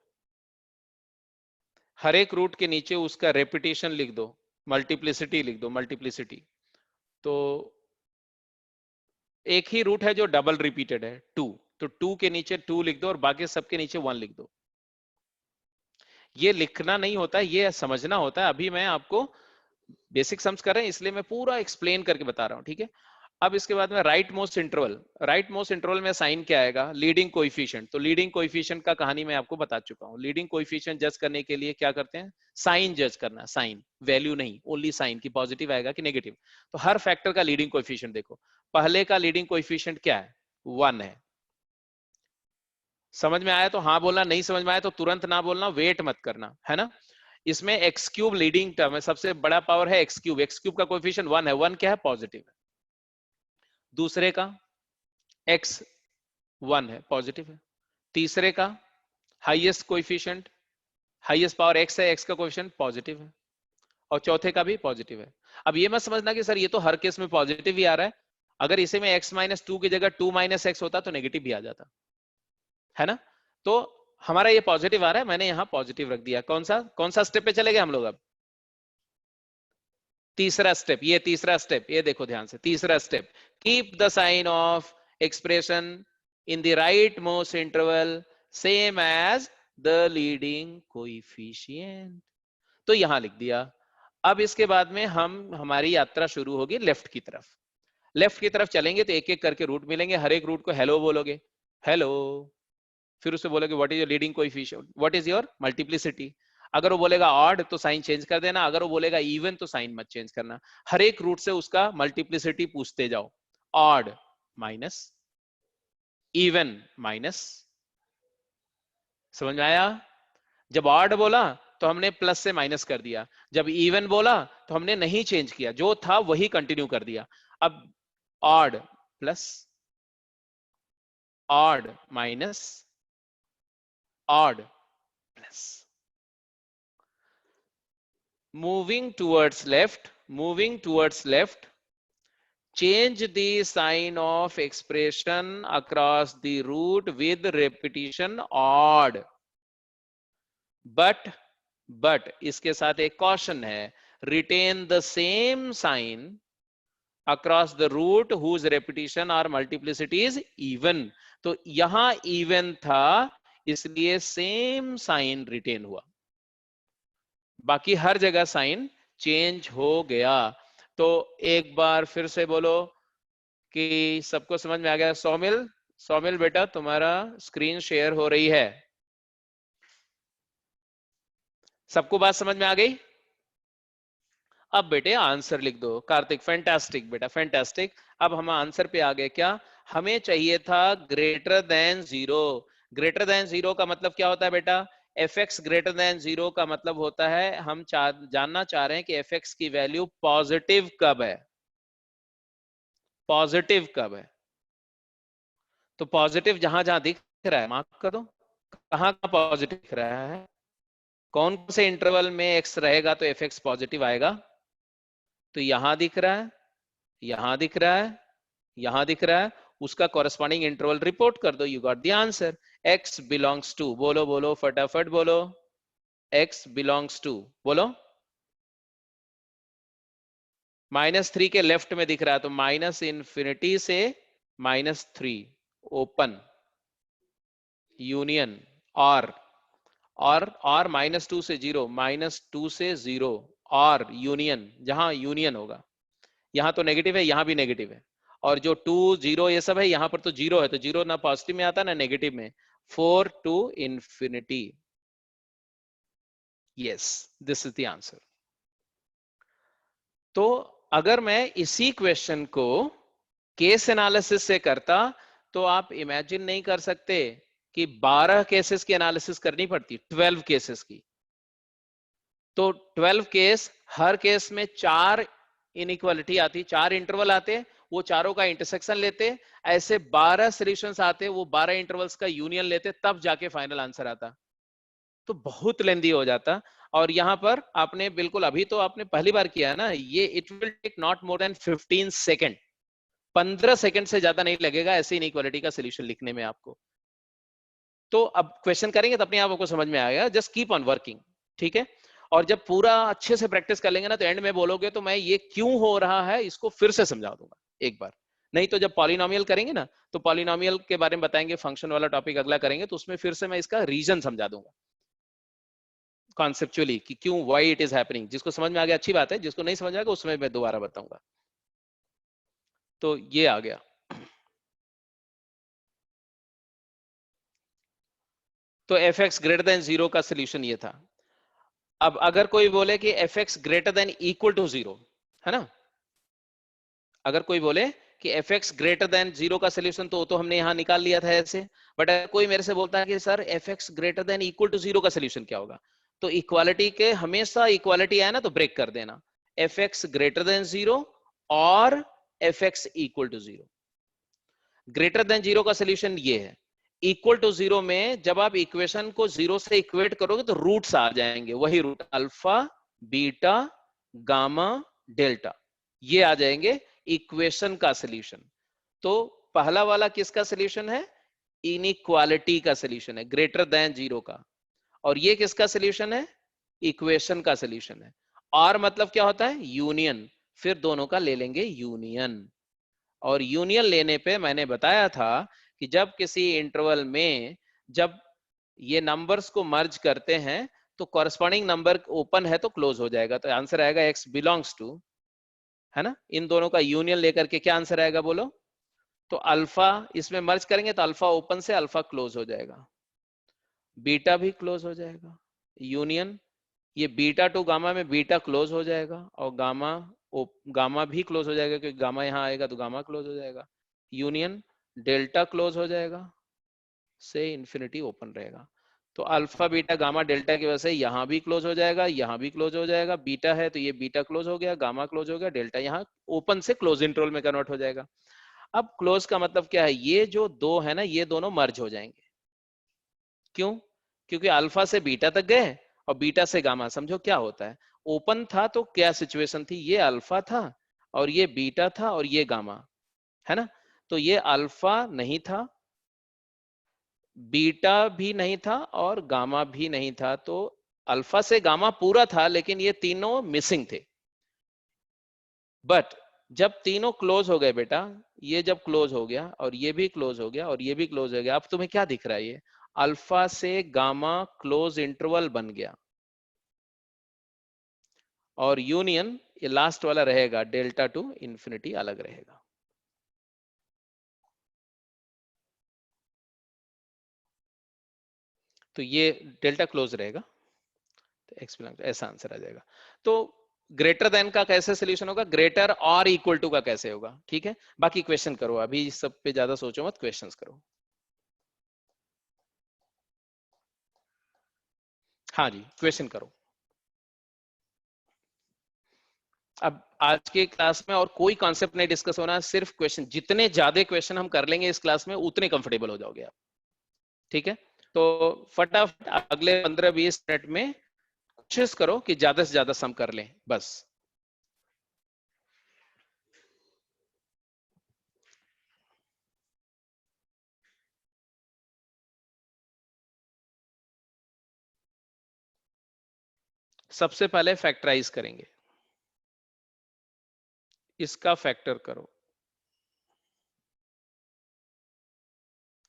हर एक रूट के नीचे उसका रेपिटेशन लिख दो, मल्टीप्लिसिटी लिख दो, मल्टीप्लिसिटी। तो एक ही रूट है जो डबल रिपीटेड है, 2, तो 2 के नीचे 2 लिख दो और बाकी सबके नीचे 1 लिख दो। ये लिखना नहीं होता है, ये समझना होता है। अभी मैं आपको बेसिक सम्स कर रहे हैं इसलिए मैं पूरा एक्सप्लेन करके बता रहा हूं, ठीक है। अब इसके बाद में right most interval, right most interval में साइन क्या आएगा, लीडिंग कोएफिशिएंट। तो लीडिंग कोएफिशिएंट का कहानी मैं आपको बता चुका हूं। लीडिंग कोएफिशिएंट जज करने के लिए क्या करते हैं, साइन जज करना, साइन, वैल्यू नहीं, ओनली साइन की पॉजिटिव आएगा कि नेगेटिव। तो हर फैक्टर का लीडिंग कोएफिशिएंट देखो, पहले का लीडिंग कोएफिशिएंट क्या है, 1 है। समझ में आया तो हाँ बोलना, नहीं समझ में आया तो तुरंत ना बोलना, वेट मत करना, है ना। इसमें एक्स क्यूब लीडिंग टर्म है, सबसे बड़ा पावर है एक्स क्यूब, एक्स क्यूब का कोएफिशिएंट 1 है, 1 क्या है, पॉजिटिव है। दूसरे का एक्स 1 है, पॉजिटिव है। तीसरे का highest coefficient, highest power x है, एक्स का कोएफिशिएंट पॉजिटिव है। और चौथे का भी पॉजिटिव है। अब ये मत समझना कि सर ये तो हर केस में पॉजिटिव ही आ रहा है, अगर इसे में x माइनस 2 की जगह 2 माइनस एक्स होता तो नेगेटिव भी आ जाता, है ना। तो हमारा ये पॉजिटिव आ रहा है, मैंने यहां पॉजिटिव रख दिया। कौन सा स्टेप पे चले गए हम लोग? अब तीसरा स्टेप, ये तीसरा स्टेप, ये देखो ध्यान से, तीसरा step, keep the sign of expression in the right most interval same as the leading coefficient. तो यहां लिख दिया। अब इसके बाद में हमारी यात्रा शुरू होगी लेफ्ट की तरफ। लेफ्ट की तरफ चलेंगे तो एक एक करके रूट मिलेंगे, हर एक रूट को हेलो बोलोगे, हेलो, फिर उसे बोलोगे what is your leading coefficient, what is your multiplicity. अगर वो बोलेगा ऑड तो साइन चेंज कर देना, अगर वो बोलेगा इवन तो साइन मत चेंज करना। हर एक रूट से उसका मल्टीप्लिसिटी पूछते जाओ, ऑड माइनस, इवन माइनस। समझ में आया? जब ऑड बोला तो हमने प्लस से माइनस कर दिया, जब इवन बोला तो हमने नहीं चेंज किया, जो था वही कंटिन्यू कर दिया। अब odd plus, odd minus, odd plus, moving towards left, change the sign of expression across the root with repetition odd, but इसके साथ एक caution है, retain the same sign across the root whose repetition or multiplicity is even। तो यहां even था इसलिए same sign retain हुआ, बाकी हर जगह साइन चेंज हो गया। तो एक बार फिर से बोलो कि सबको समझ में आ गया? सौमिल बेटा तुम्हारा स्क्रीन शेयर हो रही है, सबको बात समझ में आ गई? अब बेटे आंसर लिख दो। कार्तिक फैंटास्टिक बेटा, फैंटास्टिक। अब हम आंसर पे आ गए। क्या हमें चाहिए था? Greater than zero. Greater than zero का मतलब क्या होता है बेटा? F x greater than zero का मतलब होता है हम जानना चाह रहे हैं कि एफ एक्स की वैल्यू पॉजिटिव कब है, पॉजिटिव कब है। तो पॉजिटिव जहां जहां दिख रहा है मार्क कर दो, कहां कहां पॉजिटिव दिख रहा है, कौन से इंटरवल में एक्स रहेगा तो एफ एक्स पॉजिटिव आएगा। तो यहां दिख रहा है, यहां दिख रहा है, यहां दिख रहा है, उसका कॉरेस्पॉन्डिंग इंटरवल रिपोर्ट कर दो, you got the answer. x belongs to, बोलो बोलो फटाफट बोलो, x बिलोंग्स टू, बोलो। -3 के लेफ्ट में दिख रहा है, तो माइनस इंफिनिटी से -3 ओपन यूनियन और -2 से 0, -2 से 0 और यूनियन, जहां यूनियन होगा, यहां तो नेगेटिव है, यहां भी नेगेटिव है, और जो 2 0 ये सब है, यहां पर तो 0 है, तो 0 ना पॉजिटिव में आता ना नेगेटिव में। 4 to infinity, yes this is the answer. तो अगर मैं इसी क्वेश्चन को केस एनालिसिस से करता तो आप इमेजिन नहीं कर सकते कि 12 केसेस की एनालिसिस करनी पड़ती, 12 केसेस की। तो 12 केस, हर केस में 4 इनइक्वालिटी आती, 4 इंटरवल आते, वो चारों का इंटरसेक्शन लेते, ऐसे 12 सॉल्यूशंस आते, वो 12 इंटरवल्स का यूनियन लेते, तब जाके फाइनल आंसर आता। तो बहुत लेंदी हो जाता। और यहां पर आपने बिल्कुल, अभी तो आपने पहली बार किया है ना, ये it will take not more than 15 second, 15 second से ज्यादा नहीं लगेगा ऐसे इनइक्वालिटी का सोल्यूशन लिखने में आपको। तो अब क्वेश्चन करेंगे तो अपने आप आपको समझ में आएगा, जस्ट कीप ऑन वर्किंग, ठीक है। और जब पूरा अच्छे से प्रैक्टिस कर लेंगे ना, तो एंड में बोलोगे तो मैं ये क्यों हो रहा है इसको फिर से समझा दूंगा एक बार। नहीं तो जब पॉलिनोमियल करेंगे ना, तो पॉलिनोमियल के बारे में बताएंगे, फंक्शन वाला टॉपिक अगला करेंगे, तो उसमें फिर से मैं इसका रीजन समझा दूंगा कॉन्सेप्चुअली कि क्यों, व्हाई इट इज हैपनिंग। जिसको समझ में आ गया अच्छी बात है, जिसको नहीं समझ आएगा उसमें मैं दोबारा बताऊंगा। तो ये आ गया। तो एफ एक्स ग्रेटर देन 0 का सोल्यूशन ये था। अब अगर कोई बोले कि F x greater than equal to 0, है ना, अगर कोई बोले कि एफ एक्स ग्रेटर देन 0 का सोल्यूशन, तो हमने यहां निकाल लिया था ऐसे। बट अगर कोई मेरे से बोलता है कि sir F x greater than equal to 0 का सोल्यूशन क्या होगा, तो इक्वालिटी के हमेशा इक्वालिटी आए ना तो ब्रेक कर देना, एफ एक्स ग्रेटर देन 0 और F X equal to 0। Greater than 0 का सोल्यूशन ये है, इक्वल टू 0 में जब आप इक्वेशन को 0 से इक्वेट करोगे तो रूट्स आ जाएंगे, वही root alpha beta gamma delta, ये आ जाएंगे इक्वेशन का सॉल्यूशन। तो पहला वाला किसका सॉल्यूशन है? इनइक्वालिटी का सॉल्यूशन है, ग्रेटर देन जीरो का। और ये किसका सॉल्यूशन है? इक्वेशन का सॉल्यूशन है। और मतलब क्या होता है? यूनियन। फिर दोनों का ले लेंगे यूनियन। और यूनियन लेने पे मैंने बताया था कि जब किसी इंटरवल में जब ये नंबर्स को मर्ज करते हैं तो कॉरस्पॉन्डिंग नंबर ओपन है तो क्लोज हो जाएगा। तो आंसर आएगा x बिलोंग्स टू, है ना, इन दोनों का यूनियन लेकर के क्या आंसर आएगा बोलो? तो अल्फा इसमें मर्ज करेंगे तो अल्फा ओपन से अल्फा क्लोज हो जाएगा, बीटा भी क्लोज हो जाएगा। यूनियन ये बीटा टू गामा में बीटा क्लोज हो जाएगा और गामा भी क्लोज हो जाएगा क्योंकि गामा यहाँ आएगा तो गामा क्लोज हो जाएगा। यूनियन डेल्टा क्लोज हो जाएगा से इंफिनिटी ओपन रहेगा। तो अल्फा बीटा गामा डेल्टा की वजह से यहाँ भी क्लोज हो जाएगा, यहाँ भी क्लोज हो जाएगा। बीटा है तो ये बीटा क्लोज हो गया, गामा क्लोज हो गया, डेल्टा यहाँ ओपन से क्लोज इंटरवल में कन्वर्ट हो जाएगा। अब क्लोज का मतलब क्या है? ये जो दो है ना, ये दोनों मर्ज हो जाएंगे। क्यों? क्योंकि अल्फा से बीटा तक गए और बीटा से गामा। समझो क्या होता है, ओपन था तो क्या सिचुएशन थी? ये अल्फा था और ये बीटा था और ये गामा, है ना। तो ये अल्फा नहीं था, बीटा भी नहीं था और गामा भी नहीं था। तो अल्फा से गामा पूरा था लेकिन ये तीनों मिसिंग थे। बट जब तीनों क्लोज हो गए बेटा, ये जब क्लोज हो गया और ये भी क्लोज हो गया और ये भी क्लोज हो गया, अब तुम्हें क्या दिख रहा है? ये अल्फा से गामा क्लोज इंटरवल बन गया। और यूनियन ये लास्ट वाला रहेगा, डेल्टा टू इंफिनिटी अलग रहेगा। तो ये डेल्टा क्लोज रहेगा, तो एक्स बिलोंग टू, ऐसा आंसर आ जाएगा। तो ग्रेटर देन का कैसे सोल्यूशन होगा? ग्रेटर और इक्वल टू का कैसे होगा? ठीक है, बाकी क्वेश्चन करो, अभी इस सब पे ज्यादा सोचो मत, क्वेश्चंस करो। हाँ जी, क्वेश्चन करो। अब आज के क्लास में और कोई कॉन्सेप्ट नहीं डिस्कस होना, सिर्फ क्वेश्चन। जितने ज्यादा क्वेश्चन हम कर लेंगे इस क्लास में उतने कंफर्टेबल हो जाओगे आप। ठीक है, तो फटाफट अगले 15-20 मिनट में कोशिश करो कि ज्यादा से ज्यादा सम कर लें बस। सबसे पहले फैक्टराइज करेंगे, इसका फैक्टर करो।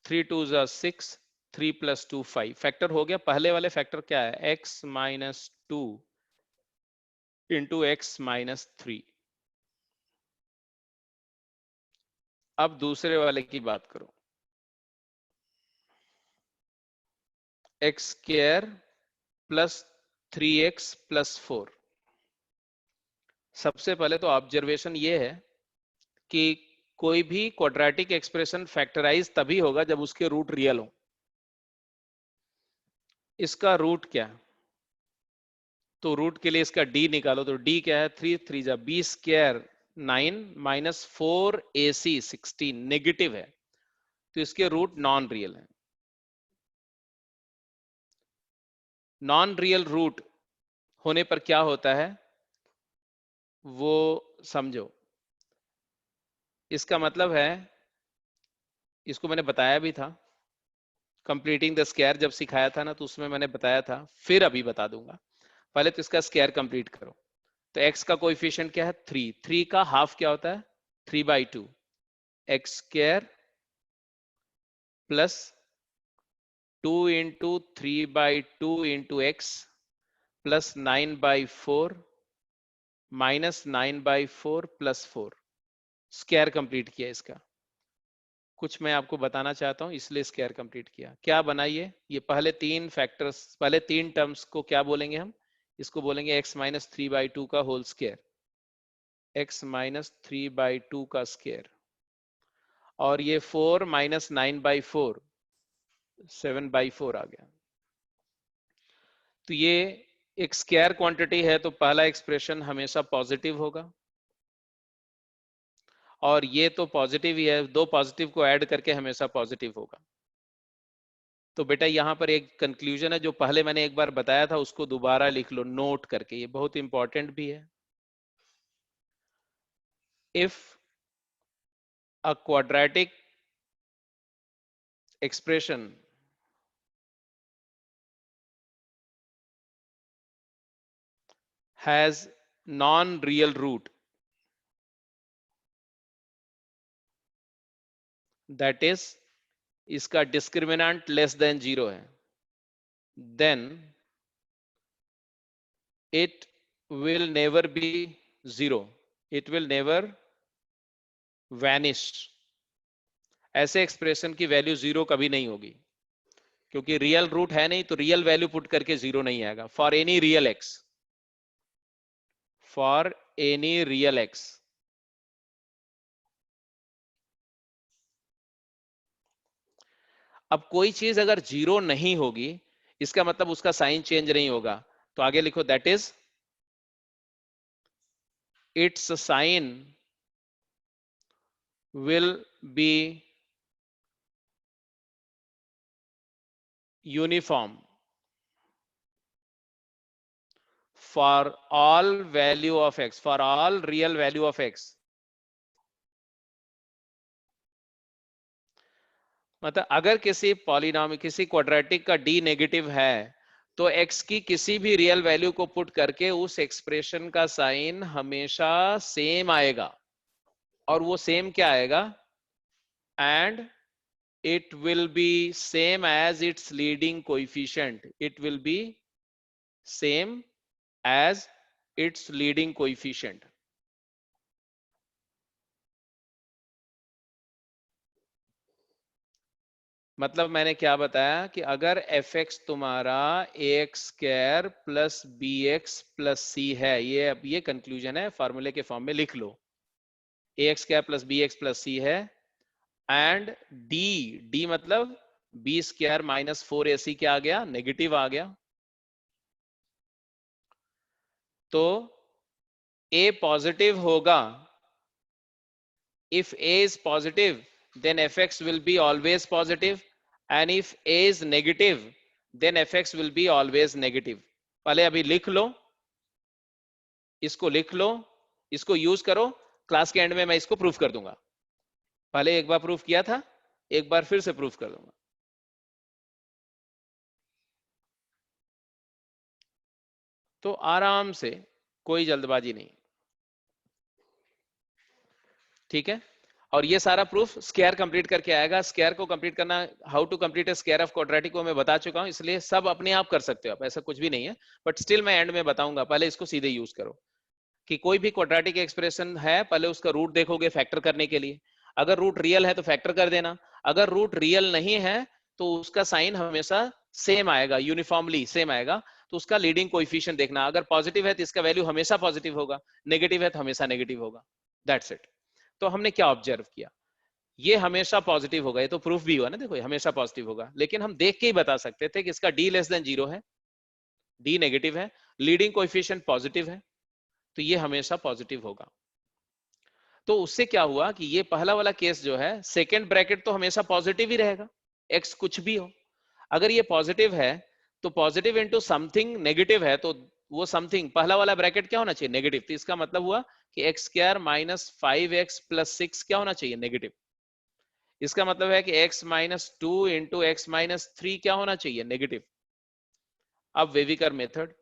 3 2 6, 3 + 2 5। फैक्टर हो गया। पहले वाले फैक्टर क्या है? x-2 into x-3। अब दूसरे वाले की बात करो, x² + 3x + 4। सबसे पहले तो ऑब्जर्वेशन ये है कि कोई भी क्वाड्रेटिक एक्सप्रेशन फैक्टराइज तभी होगा जब उसके रूट रियल हो। इसका रूट क्या है? तो रूट के लिए इसका d निकालो। तो d क्या है? 3 3 b² 9 -4 ac 16 नेगेटिव है, तो इसके रूट नॉन रियल है। नॉन रियल रूट होने पर क्या होता है वो समझो। इसका मतलब है, इसको मैंने बताया भी था कंप्लीटिंग द स्क्वायर, जब सिखाया था ना तो उसमें मैंने बताया था, फिर अभी बता दूंगा। पहले तो इसका स्क्वायर कंप्लीट करो। तो x का कोएफिशिएंट क्या है? 3। 3 का हाफ क्या होता है? 3/2 x² plus 2 into 3/2 into x plus 9/4 minus 9/4 + 4। Square complete किया इसका। कुछ मैं आपको बताना चाहता हूं इसलिए स्क्वायर कंप्लीट किया। क्या बनाइए, ये पहले तीन फैक्टर्स, पहले तीन टर्म्स को क्या बोलेंगे हम? इसको बोलेंगे x-3/2 का होल स्क्वायर, x-3/2 का स्क्वायर। और ये 4 - 9/4 7/4 आ गया। तो ये एक स्क्वायर क्वांटिटी है तो पहला एक्सप्रेशन हमेशा पॉजिटिव होगा। और ये तो पॉजिटिव ही है, दो पॉजिटिव को ऐड करके हमेशा पॉजिटिव होगा। तो बेटा यहाँ पर एक कंक्लूजन है जो पहले मैंने एक बार बताया था, उसको दोबारा लिख लो नोट करके, ये बहुत इंपॉर्टेंट भी है। if a quadratic expression has non-real root, that is इसका डिस्क्रिमिनेंट लेस देन 0 है, then it will never be 0, it will never vanish. ऐसे एक्सप्रेशन की वैल्यू 0 कभी नहीं होगी, क्योंकि रियल रूट है नहीं, तो रियल वैल्यू पुट करके 0 नहीं आएगा for any real x, for any real x. अब कोई चीज अगर 0 नहीं होगी, इसका मतलब उसका साइन चेंज नहीं होगा, तो आगे लिखो that is its sign will be uniform for all value of x, for all real value of x. मतलब अगर किसी पॉलिनॉमियल, किसी क्वाड्रेटिक का डी नेगेटिव है, तो x की किसी भी रियल वैल्यू को पुट करके उस एक्सप्रेशन का साइन हमेशा सेम आएगा. और वो सेम क्या आएगा? And it will be same as its leading coefficient, it will be same as its leading coefficient. मतलब मैंने क्या बताया कि अगर एफ एक्स तुम्हारा a x square plus b x plus c है, ये अब ये कंक्लूजन है, फॉर्मूले के फॉर्म में लिख लो, a x square plus b x plus c है, एंड डी, डी मतलब बी स्क्वायर माइनस 4ac क्या आ गया? नेगेटिव आ गया. तो ए पॉजिटिव होगा, if a is positive then fx will be always positive, and if a is negative then fx will be always negative. पहले अभी लिख लो, इसको लिख लो, इसको यूज करो, क्लास के एंड में मैं इसको प्रूफ कर दूंगा. पहले एक बार प्रूफ किया था, एक बार फिर से प्रूफ कर दूंगा. तो आराम से, कोई जल्दबाजी नहीं, ठीक है. और ये सारा प्रूफ स्क्वायर कंप्लीट करके आएगा. स्क्वायर को कंप्लीट करना, how to complete a square of quadratic, को मैं बता चुका हूं, इसलिए सब अपने आप कर सकते हो आप, ऐसा कुछ भी नहीं है. बट स्टिल मैं एंड में बताऊंगा, पहले इसको सीधे यूज करो कि कोई भी क्वाड्रेटिक एक्सप्रेशन है, पहले उसका रूट देखोगे फैक्टर करने के लिए. अगर रूट रियल है तो फैक्टर कर देना, अगर रूट रियल नहीं है तो उसका साइन हमेशा सेम आएगा, यूनिफॉर्मली सेम आएगा. तो उसका लीडिंग कोएफिशिएंट देखना, अगर पॉजिटिव है तो इसका वैल्यू हमेशा पॉजिटिव होगा, नेगेटिव है तो हमेशा नेगेटिव होगा. That's it. तो हमने क्या ऑब्जर्व किया? ये हमेशा पॉजिटिव होगा, ये तो प्रूफ भी हुआ ना, देखो ये हमेशा पॉजिटिव होगा. लेकिन हम देख के ही बता सकते थे कि इसका डी लेस देन 0 है, डी नेगेटिव है, लीडिंग कोएफिशिएंट पॉजिटिव है, तो ये हमेशा पॉजिटिव होगा. तो उससे क्या हुआ कि ये पहला वाला केस जो है, सेकंड ब्रैकेट तो हमेशा पॉजिटिव ही रहेगा, एक्स कुछ भी हो. अगर ये पॉजिटिव है तो पॉजिटिव इनटू समथिंग नेगेटिव है, तो वो समथिंग, पहला वाला ब्रैकेट क्या होना चाहिए? नेगेटिव. तो इसका मतलब हुआ कि x square minus 5x plus 6 क्या होना चाहिए? नेगेटिव. इसका मतलब है कि x minus 2 into x minus 3 क्या होना चाहिए? नेगेटिव. अब वेविकर मेथड,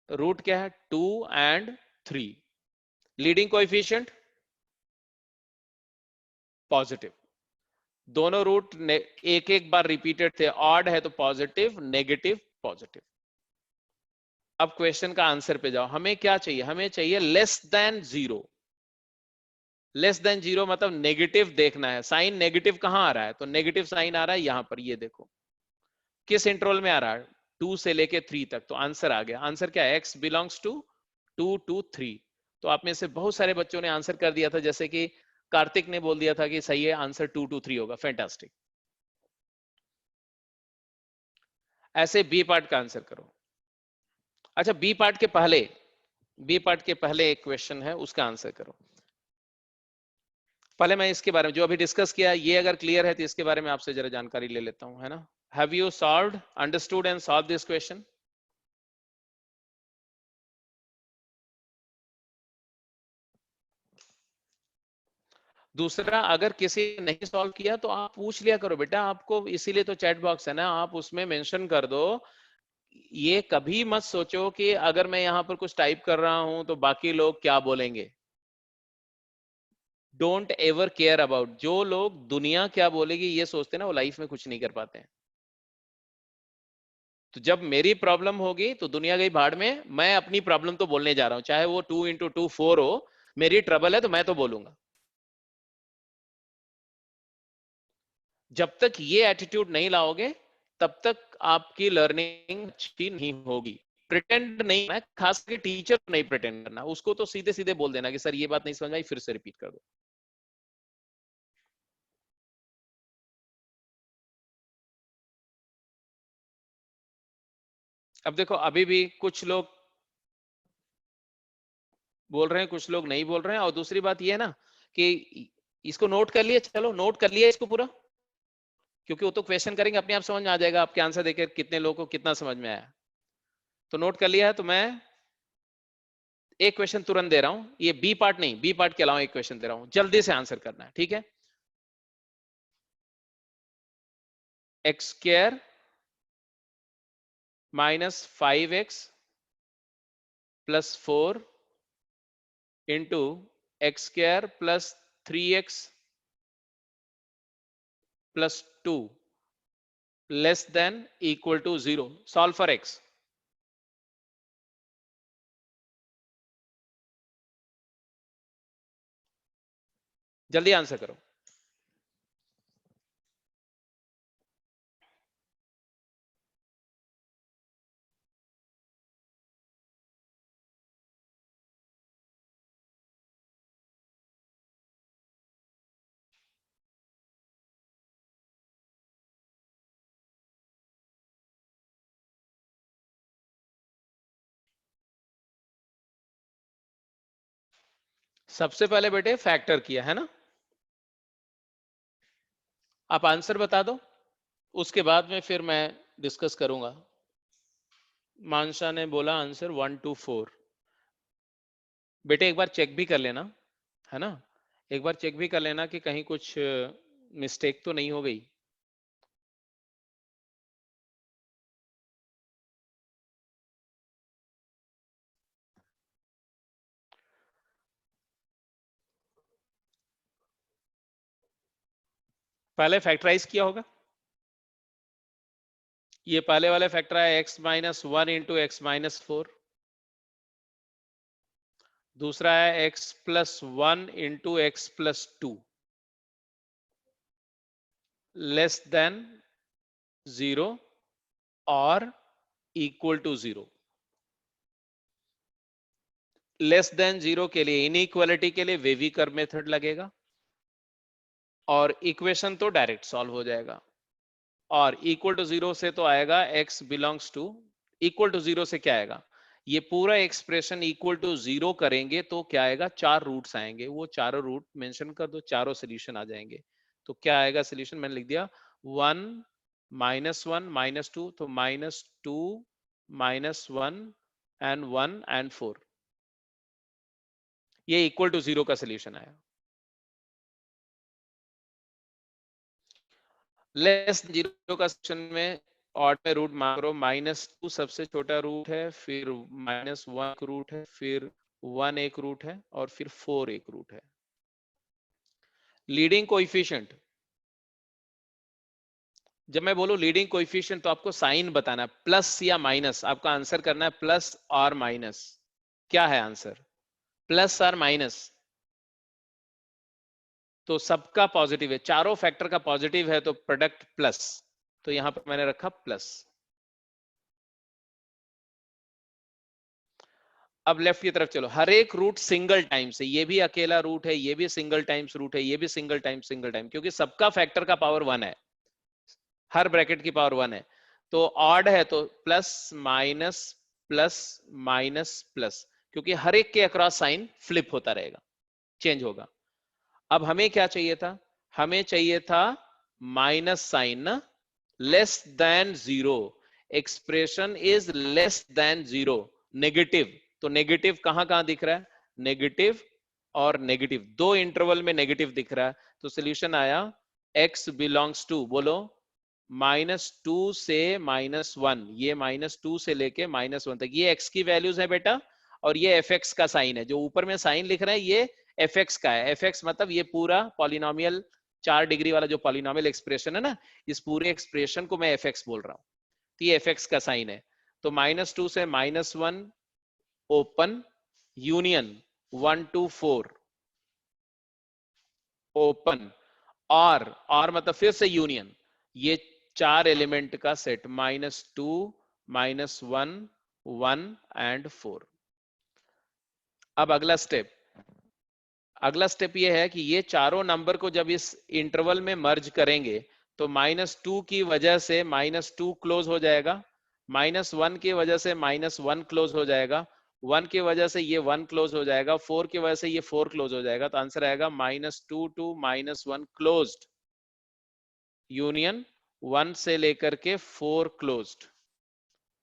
रूट क्या है? 2 एंड 3, लीडिंग कोएफिशिएंट पॉजिटिव, दोनों रूट एक एक बार रिपीटेड थे, ऑड है तो पॉजिटिव, नेगेटिव, पॉजिटिव. अब क्वेश्चन का आंसर पे जाओ, हमें क्या चाहिए? हमें चाहिए लेस देन 0. लेस देन 0 मतलब नेगेटिव देखना है. साइन नेगेटिव कहां आ रहा है? तो नेगेटिव साइन आ रहा है यहां पर, ये देखो किस इंटरवल में आ रहा है? 2 से लेके 3 तक. तो आंसर आ गया. आंसर क्या है? x belongs to 2 to 3. तो आप में से बहुत सारे बच्चों ने आंसर कर दिया था, जैसे कि कार्तिक ने बोल दिया था कि सही है, आंसर 2 to 3 होगा. फैंटास्टिक. ऐसे बी पार्ट का आंसर करो. अच्छा, बी पार्ट के पहले, बी पार्ट के पहले एक क्वेश्चन है, उसका आंसर करो. पहले मैं इसके बारे में जो अभी डिस्कस किया, ये अगर क्लियर है तो इसके बारे में आपसे जरा जानकारी ले लेता हूं, है ना. Have you solved, understood and solve this question? दूसरा, अगर किसी ने नहीं सॉल्व किया तो आप पूछ लिया करो बेटा, आपको इसीलिए तो चैट बॉक्स है ना, आप उसमें मेंशन कर दो। ये कभी मत सोचो कि अगर मैं यहां पर कुछ टाइप कर रहा हूं तो बाकी लोग क्या बोलेंगे। डोंट एवर केयर अबाउट, जो लोग दुनिया क्या बोलेगी ये सोचते हैं ना, वो लाइफ में कुछ नहीं कर पाते हैं। तो जब मेरी प्रॉब्लम होगी तो दुनिया गई भाड़ में, मैं अपनी प्रॉब्लम तो बोलने जा रहा हूं, चाहे वो 2 इंटू 2 4 हो, मेरी ट्रबल है तो मैं तो बोलूंगा। जब तक ये एटीट्यूड नहीं लाओगे तब तक आपकी लर्निंग अच्छी नहीं होगी। प्रिटेंड नहीं, मैं खास करके टीचर नहीं प्रिटेंड करना, उसको तो सीधे सीधे बोल देना कि सर ये बात नहीं समझ आई, फिर से रिपीट कर दो। अब देखो, अभी भी कुछ लोग बोल रहे हैं, कुछ लोग नहीं बोल रहे हैं। और दूसरी बात ये है ना कि इसको नोट कर लिया, चलो नोट कर लिया इसको पूरा, क्योंकि वो तो क्वेश्चन करेंगे, अपने आप समझ में आ जाएगा आपके आंसर देकर कितने लोगों को कितना समझ में आया। तो नोट कर लिया है तो मैं एक क्वेश्चन तुरंत दे रहा हूं, ये बी पार्ट नहीं, बी पार्ट के अलावा एक क्वेश्चन दे रहा हूं, जल्दी से आंसर करना है, ठीक है। X square minus 5x plus 4 into X square plus 3x plus 2 less than equal to 0, solve for x। जल्दी आंसर करो। सबसे पहले बेटे फैक्टर किया है ना, आप आंसर बता दो, उसके बाद में फिर मैं डिस्कस करूंगा। मानसा ने बोला आंसर 1 2 4। बेटे एक बार चेक भी कर लेना, है ना, एक बार चेक भी कर लेना कि कहीं कुछ मिस्टेक तो नहीं हो गई। पहले फैक्टराइज किया होगा, ये पहले वाले फैक्टर है x minus 1 into x minus 4, दूसरा है x plus 1 into x plus 2 less than 0 और इक्वल टू 0। लेस देन 0 के लिए, इनइक्वालिटी के लिए वेवी कर्व मेथड लगेगा, और इक्वेशन तो डायरेक्ट सॉल्व हो जाएगा। और इक्वल टू 0 से तो आएगा x belongs to, equal to 0 से क्या आएगा, ये पूरा एक्सप्रेशन इक्वल टू 0 करेंगे तो क्या आएगा, 4 रूट्स आएंगे, वो चारों रूट मेंशन कर दो, चारों सोल्यूशन आ जाएंगे। तो क्या आएगा सोल्यूशन, मैंने लिख दिया 1 माइनस 1 माइनस 2, तो माइनस 2 माइनस 1 एंड 1 एंड 4, ये इक्वल टू 0 का सोल्यूशन आया। लेस 0 का सेक्शन में ऑड में रूट मारो, माइनस 2 सबसे छोटा रूट है, फिर माइनस 1 एक रूट है, फिर 1 एक रूट है, और फिर 4 एक रूट है। लीडिंग कोएफिशिएंट, जब मैं बोलूं लीडिंग कोएफिशिएंट तो आपको साइन बताना है, प्लस या माइनस, आपका आंसर करना है प्लस और माइनस। क्या है आंसर, प्लस और माइनस, तो सबका पॉजिटिव है, चारों फैक्टर का पॉजिटिव है तो प्रोडक्ट प्लस, तो यहां पर मैंने रखा प्लस। अब लेफ्ट की तरफ चलो, हर एक रूट सिंगल टाइम से, ये भी अकेला रूट है, ये भी सिंगल टाइम्स रूट है, ये भी सिंगल टाइम, क्योंकि सबका फैक्टर का पावर 1 है, हर ब्रैकेट की पावर 1 है। तो ऑड है तो plus minus plus minus plus, क्योंकि हर एक के अक्रॉस साइन फ्लिप होता रहेगा, चेंज होगा। अब हमें क्या चाहिए था, हमें चाहिए था माइनस साइन ना, less than 0, expression is less than 0, negative, तो नेगेटिव कहां कहां दिख रहा है, नेगेटिव और नेगेटिव, दो इंटरवल में नेगेटिव दिख रहा है, तो सोल्यूशन आया x बिलोंग्स टू, बोलो -2 से -1, ये -2 से लेके -1 तक, ये x की वैल्यूज है बेटा, और ये fx का साइन है, जो ऊपर में साइन लिख रहा है ये fx का है। fx मतलब ये पूरा पॉलिनोमियल 4 डिग्री वाला जो पॉलिनोमियल एक्सप्रेशन है ना, इस पूरे एक्सप्रेशन को मैं fx बोल रहा हूं, तो ये fx का साइन है। तो -2 से -1 ओपन, यूनियन 1 to 4 ओपन, और मतलब फिर से यूनियन, ये 4 एलिमेंट का सेट, -2 -1 1 एंड 4। अब अगला स्टेप ये है कि ये चारों नंबर को जब इस इंटरवल में मर्ज करेंगे, तो -2 की वजह से -2 क्लोज हो जाएगा, -1 की वजह से -1 क्लोज हो जाएगा, 1 की वजह से ये 1 क्लोज हो जाएगा, 4 की वजह से ये 4 क्लोज हो जाएगा, तो आंसर आएगा -2 to -1 क्लोज्ड, यूनियन 1 से लेकर के 4 closed,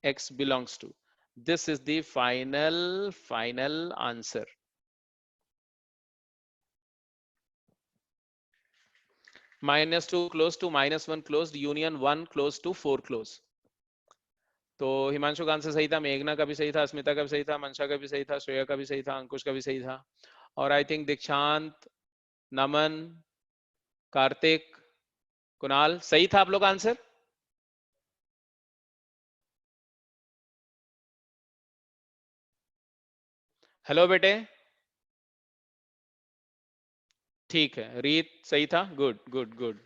x belongs to, this is the final answer। -2 close to -1 closed, union 1 close to 4 close। तो हिमांशु का आंसर सही था, मेघना का भी सही था, अस्मिता का भी सही था, मंशा का भी सही था, श्रेया का भी सही था, अंकुश का भी सही था, और आई थिंक दीक्षांत, नमन, कार्तिक, कुणाल, सही था आप लोग का आंसर। हेलो बेटे, ठीक है, रीत सही था, गुड गुड गुड।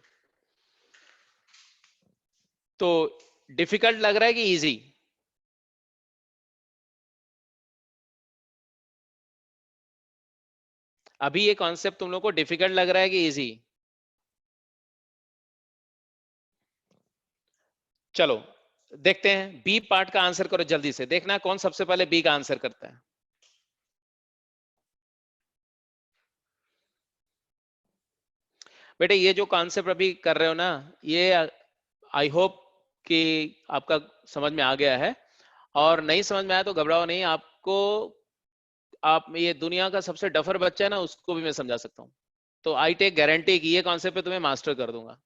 तो डिफिकल्ट लग रहा है कि इजी? अभी ये कॉन्सेप्ट तुम लोग को डिफिकल्ट लग रहा है कि इजी? चलो देखते हैं, बी पार्ट का आंसर करो जल्दी से, देखना कौन सबसे पहले बी का आंसर करता है। बेटे ये जो कॉन्सेप्ट अभी कर रहे हो ना, ये आई होप कि आपका समझ में आ गया है, और नहीं समझ में आया तो घबराओ नहीं, आपको, आप, ये दुनिया का सबसे डफर बच्चा है ना, उसको भी मैं समझा सकता हूँ। तो आई टेक गारंटी कि ये कॉन्सेप्ट पे तुम्हें मास्टर कर दूंगा।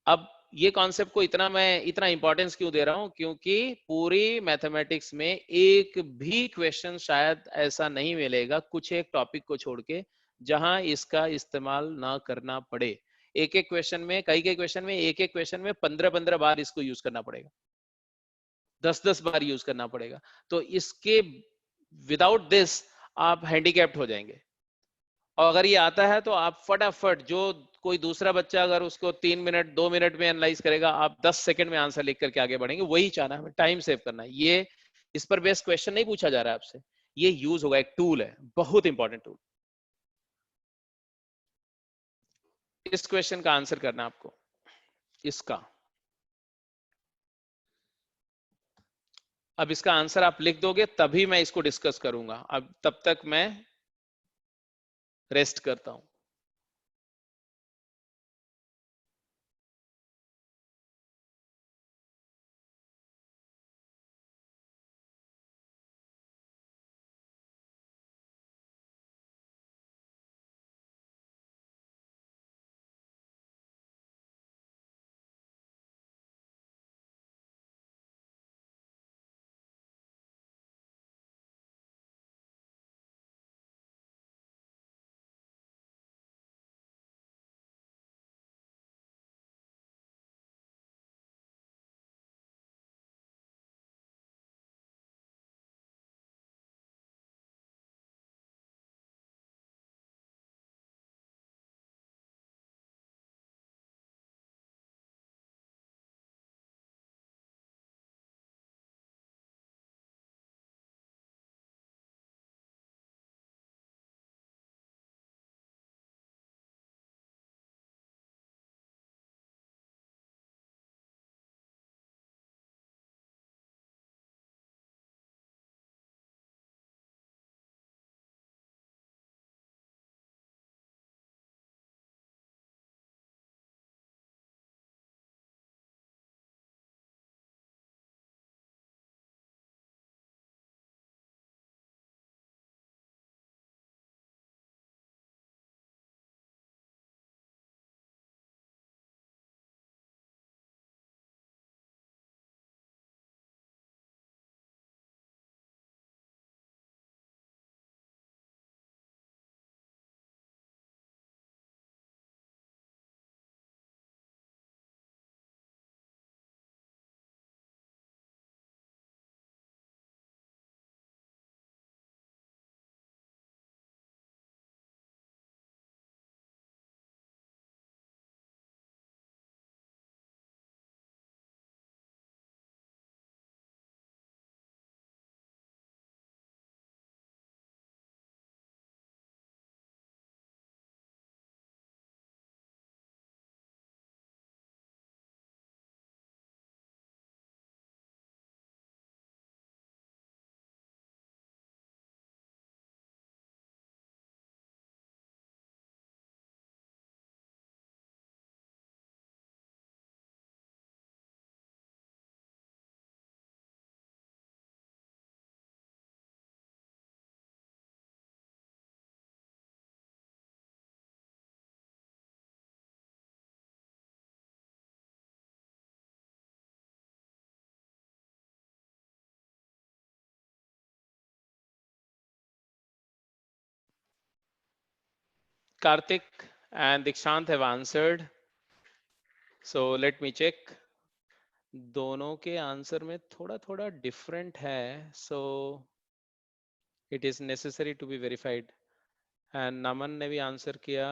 अब ये कॉन्सेप्ट को मैं इतना इंपॉर्टेंस क्यों दे रहा हूं, क्योंकि पूरी मैथमेटिक्स में एक भी क्वेश्चन शायद ऐसा नहीं मिलेगा, कुछ एक टॉपिक को छोड़ के, जहां इसका इस्तेमाल ना करना पड़े। एक एक क्वेश्चन में, कई क्वेश्चन में, एक एक क्वेश्चन में 15-15 बार इसको यूज करना पड़ेगा, 10-10 बार यूज करना पड़ेगा। तो इसके विदाउट दिस आप हैंडीकैप्ड हो जाएंगे। और अगर ये आता है तो आप फटाफट, जो कोई दूसरा बच्चा अगर उसको 3 मिनट 2 मिनट में एनालाइज करेगा, आप 10 सेकंड में आंसर लिख करके आगे बढ़ेंगे। वही चाहना है, हमें टाइम सेव करना है। ये इस पर बेस्ड क्वेश्चन नहीं पूछा जा रहा है आपसे, ये यूज होगा, एक टूल है, बहुत इंपॉर्टेंट टूल। इस क्वेश्चन का आंसर करना है आपको, इसका। अब इसका आंसर आप लिख दोगे तभी मैं इसको डिस्कस करूंगा, अब तब तक मैं रेस्ट करता हूं। Karthik and Dikshant have answered. So let me check. दोनों के आंसर में थोड़ा थोड़ा डिफरेंट है. So it is necessary to be verified. And नमन ने भी आंसर किया.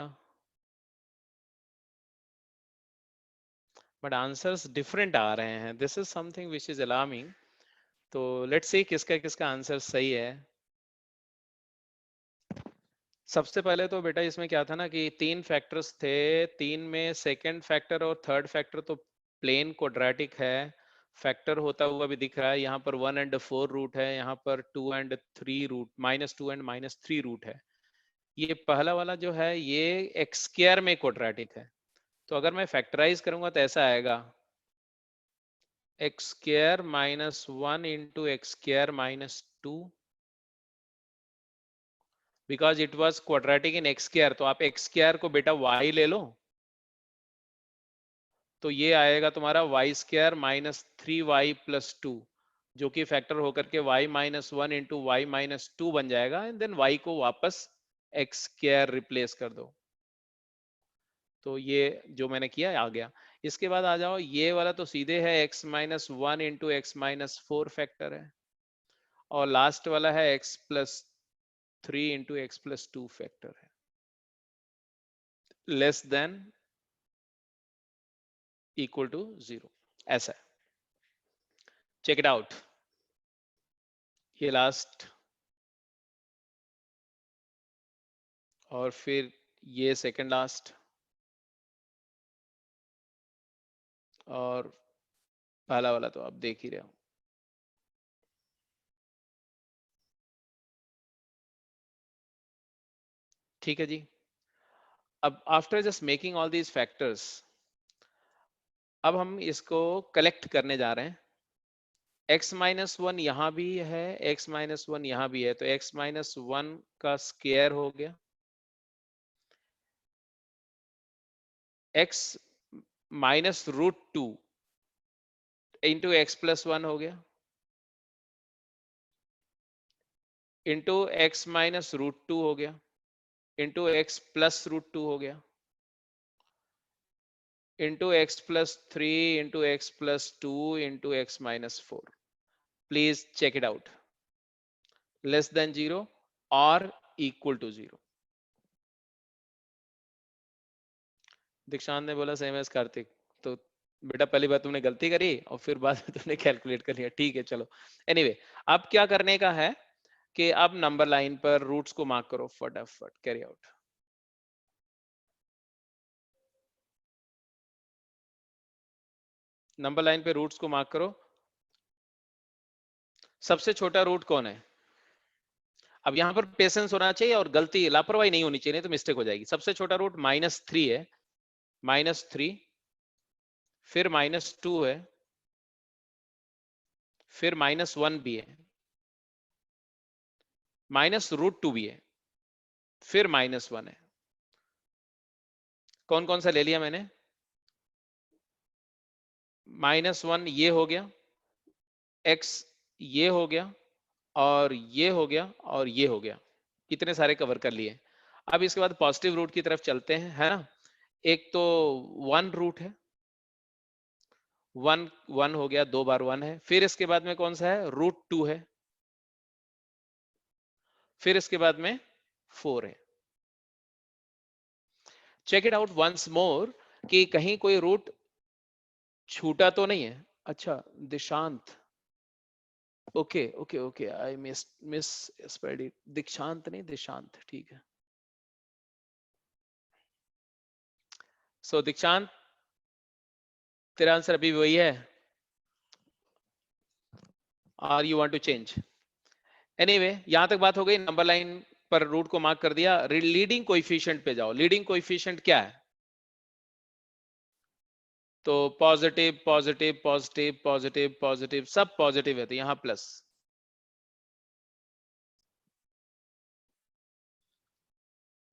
But answers different आ रहे हैं. This is something which is alarming. तो let's see किसका किसका आंसर सही है. सबसे पहले तो बेटा इसमें क्या था ना कि तीन फैक्टर्स थे. तीन में सेकंड फैक्टर और थर्ड फैक्टर तो प्लेन क्वाड्रेटिक है. फैक्टर होता हुआ भी दिख रहा है. यहाँ पर 1 and 4 रूट है. यहाँ पर 2 and 3 रूट, -2 and -3 रूट है. ये पहला वाला जो है ये एक्स स्क्वायर में क्वाड्रेटिक है. तो अगर मैं फैक्टराइज करूंगा तो ऐसा आएगा x square -1 into X square -2. Because it was quadratic in x square. तो आप एक्स स्क्वायर को बेटा वाई ले लो. तो ये आएगा तुम्हारा वाई स्क्वायर -3y + 2, जो कि फैक्टर होकर के y -1 इंटू वाई -2 बन जाएगा. एंड देन y को वापस एक्स स्क्वायर रिप्लेस कर दो. तो ये जो मैंने किया आ गया. इसके बाद आ जाओ, ये वाला तो सीधे है x -1 इंटू एक्स -4 फैक्टर है. और लास्ट वाला है x + 3 इंटू एक्स + 2 फैक्टर है. लेस देन इक्वल टू 0 ऐसा है. Check it out. ये लास्ट और फिर ये सेकंड लास्ट और पहला वाला तो आप देख ही रहे हो. ठीक है जी. अब after just making all these factors, अब हम इसको कलेक्ट करने जा रहे हैं. x -1 यहां भी है, x -1 यहां भी है. तो x -1 का स्क्वायर हो गया, x -√2 इंटू एक्स +1 हो गया, इंटू x -√2 हो गया, इंटू x +√2 हो गया, into x +3 into x +2 into x -4. Please check it out. Less than 0 और इक्वल टू 0. दीक्षांत ने बोला सेम एज कार्तिक. तो बेटा पहली बार तुमने गलती करी और फिर बाद में तुमने कैलकुलेट कर लिया. ठीक है चलो. एनीवे अब क्या करने का है कि अब नंबर लाइन पर रूट्स को मार्क करो फटाफट. Carry out. नंबर लाइन पे रूट्स को मार्क करो. सबसे छोटा रूट कौन है? अब यहां पर पेशेंस होना चाहिए और गलती लापरवाही नहीं होनी चाहिए, नहीं तो मिस्टेक हो जाएगी. सबसे छोटा रूट -3 है. -3, फिर -2 है, फिर -1 भी है, -√2 भी है, फिर -1 है. कौन कौन सा ले लिया मैंने? -1 ये हो गया, x ये हो गया, और ये हो गया, और ये हो गया. इतने सारे कवर कर लिए. अब इसके बाद पॉजिटिव रूट की तरफ चलते हैं, है ना. एक तो 1 रूट है, 1 हो गया, 2 बार 1 है. फिर इसके बाद में कौन सा है? √2 है. फिर इसके बाद में 4 है. Check it out once more कि कहीं कोई रूट छूटा तो नहीं है. अच्छा Dishant, okay okay okay, I misspelled it. Dikshant नहीं, दिशांत. ठीक है. सो दीक्षांत, तेरा आंसर अभी वही है और you want to change? Anyway यहां तक बात हो गई. नंबर लाइन पर रूट को मार्क कर दिया. लीडिंग कोएफिशिएंट पे जाओ. लीडिंग कोएफिशिएंट क्या है? तो positive positive positive positive positive सब पॉजिटिव है, तो यहां प्लस.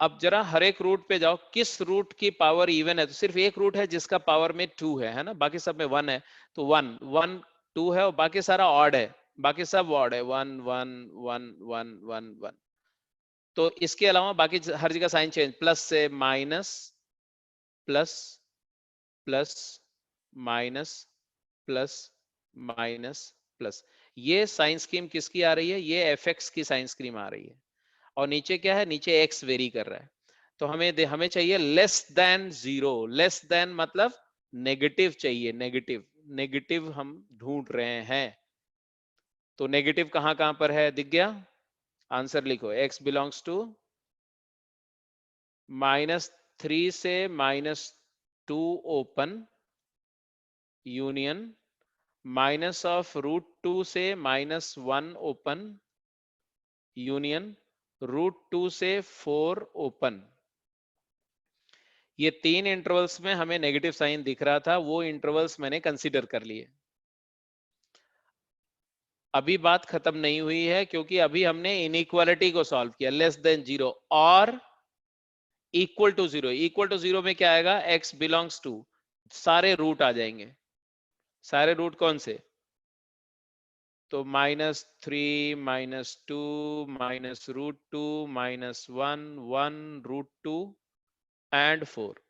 अब जरा हर एक रूट पे जाओ. किस रूट की पावर इवन है? तो सिर्फ एक रूट है जिसका पावर में 2 है ना. बाकी सब में 1 है. तो 1 1 2 है और बाकी सारा ऑड है. बाकी सब ऑड है. 1 1 1 1 1 1. तो इसके अलावा बाकी हर जगह साइन चेंज, प्लस से minus, plus plus minus, plus minus plus. ये साइन स्कीम किसकी आ रही है? ये एफ एक्स की साइन स्कीम आ रही है। और नीचे क्या है? नीचे एक्स वेरी कर रहा है। तो हमें चाहिए less than zero. Less than मतलब नेगेटिव चाहिए, नेगेटिव। नेगेटिव हम ढूंढ रहे हैं। तो नेगेटिव कहां कहां पर है? दिख गया? आंसर लिखो, x बिलोंग्स टू -3 से -2 ओपन यूनियन -√2 से -1 ओपन यूनियन √2 से 4 ओपन। ये 3 इंटरवल्स में हमें नेगेटिव साइन दिख रहा था, वो इंटरवल्स मैंने कंसीडर कर लिए। अभी बात खत्म नहीं हुई है, क्योंकि अभी हमने इनइक्वालिटी को सॉल्व किया। लेस देन जीरो और equal to zero. Equal to zero में क्या आएगा? x बिलोंग्स टू, सारे रूट आ जाएंगे। सारे रूट कौन से? तो -3 -2 -√2 -1 1 √2 एंड 4।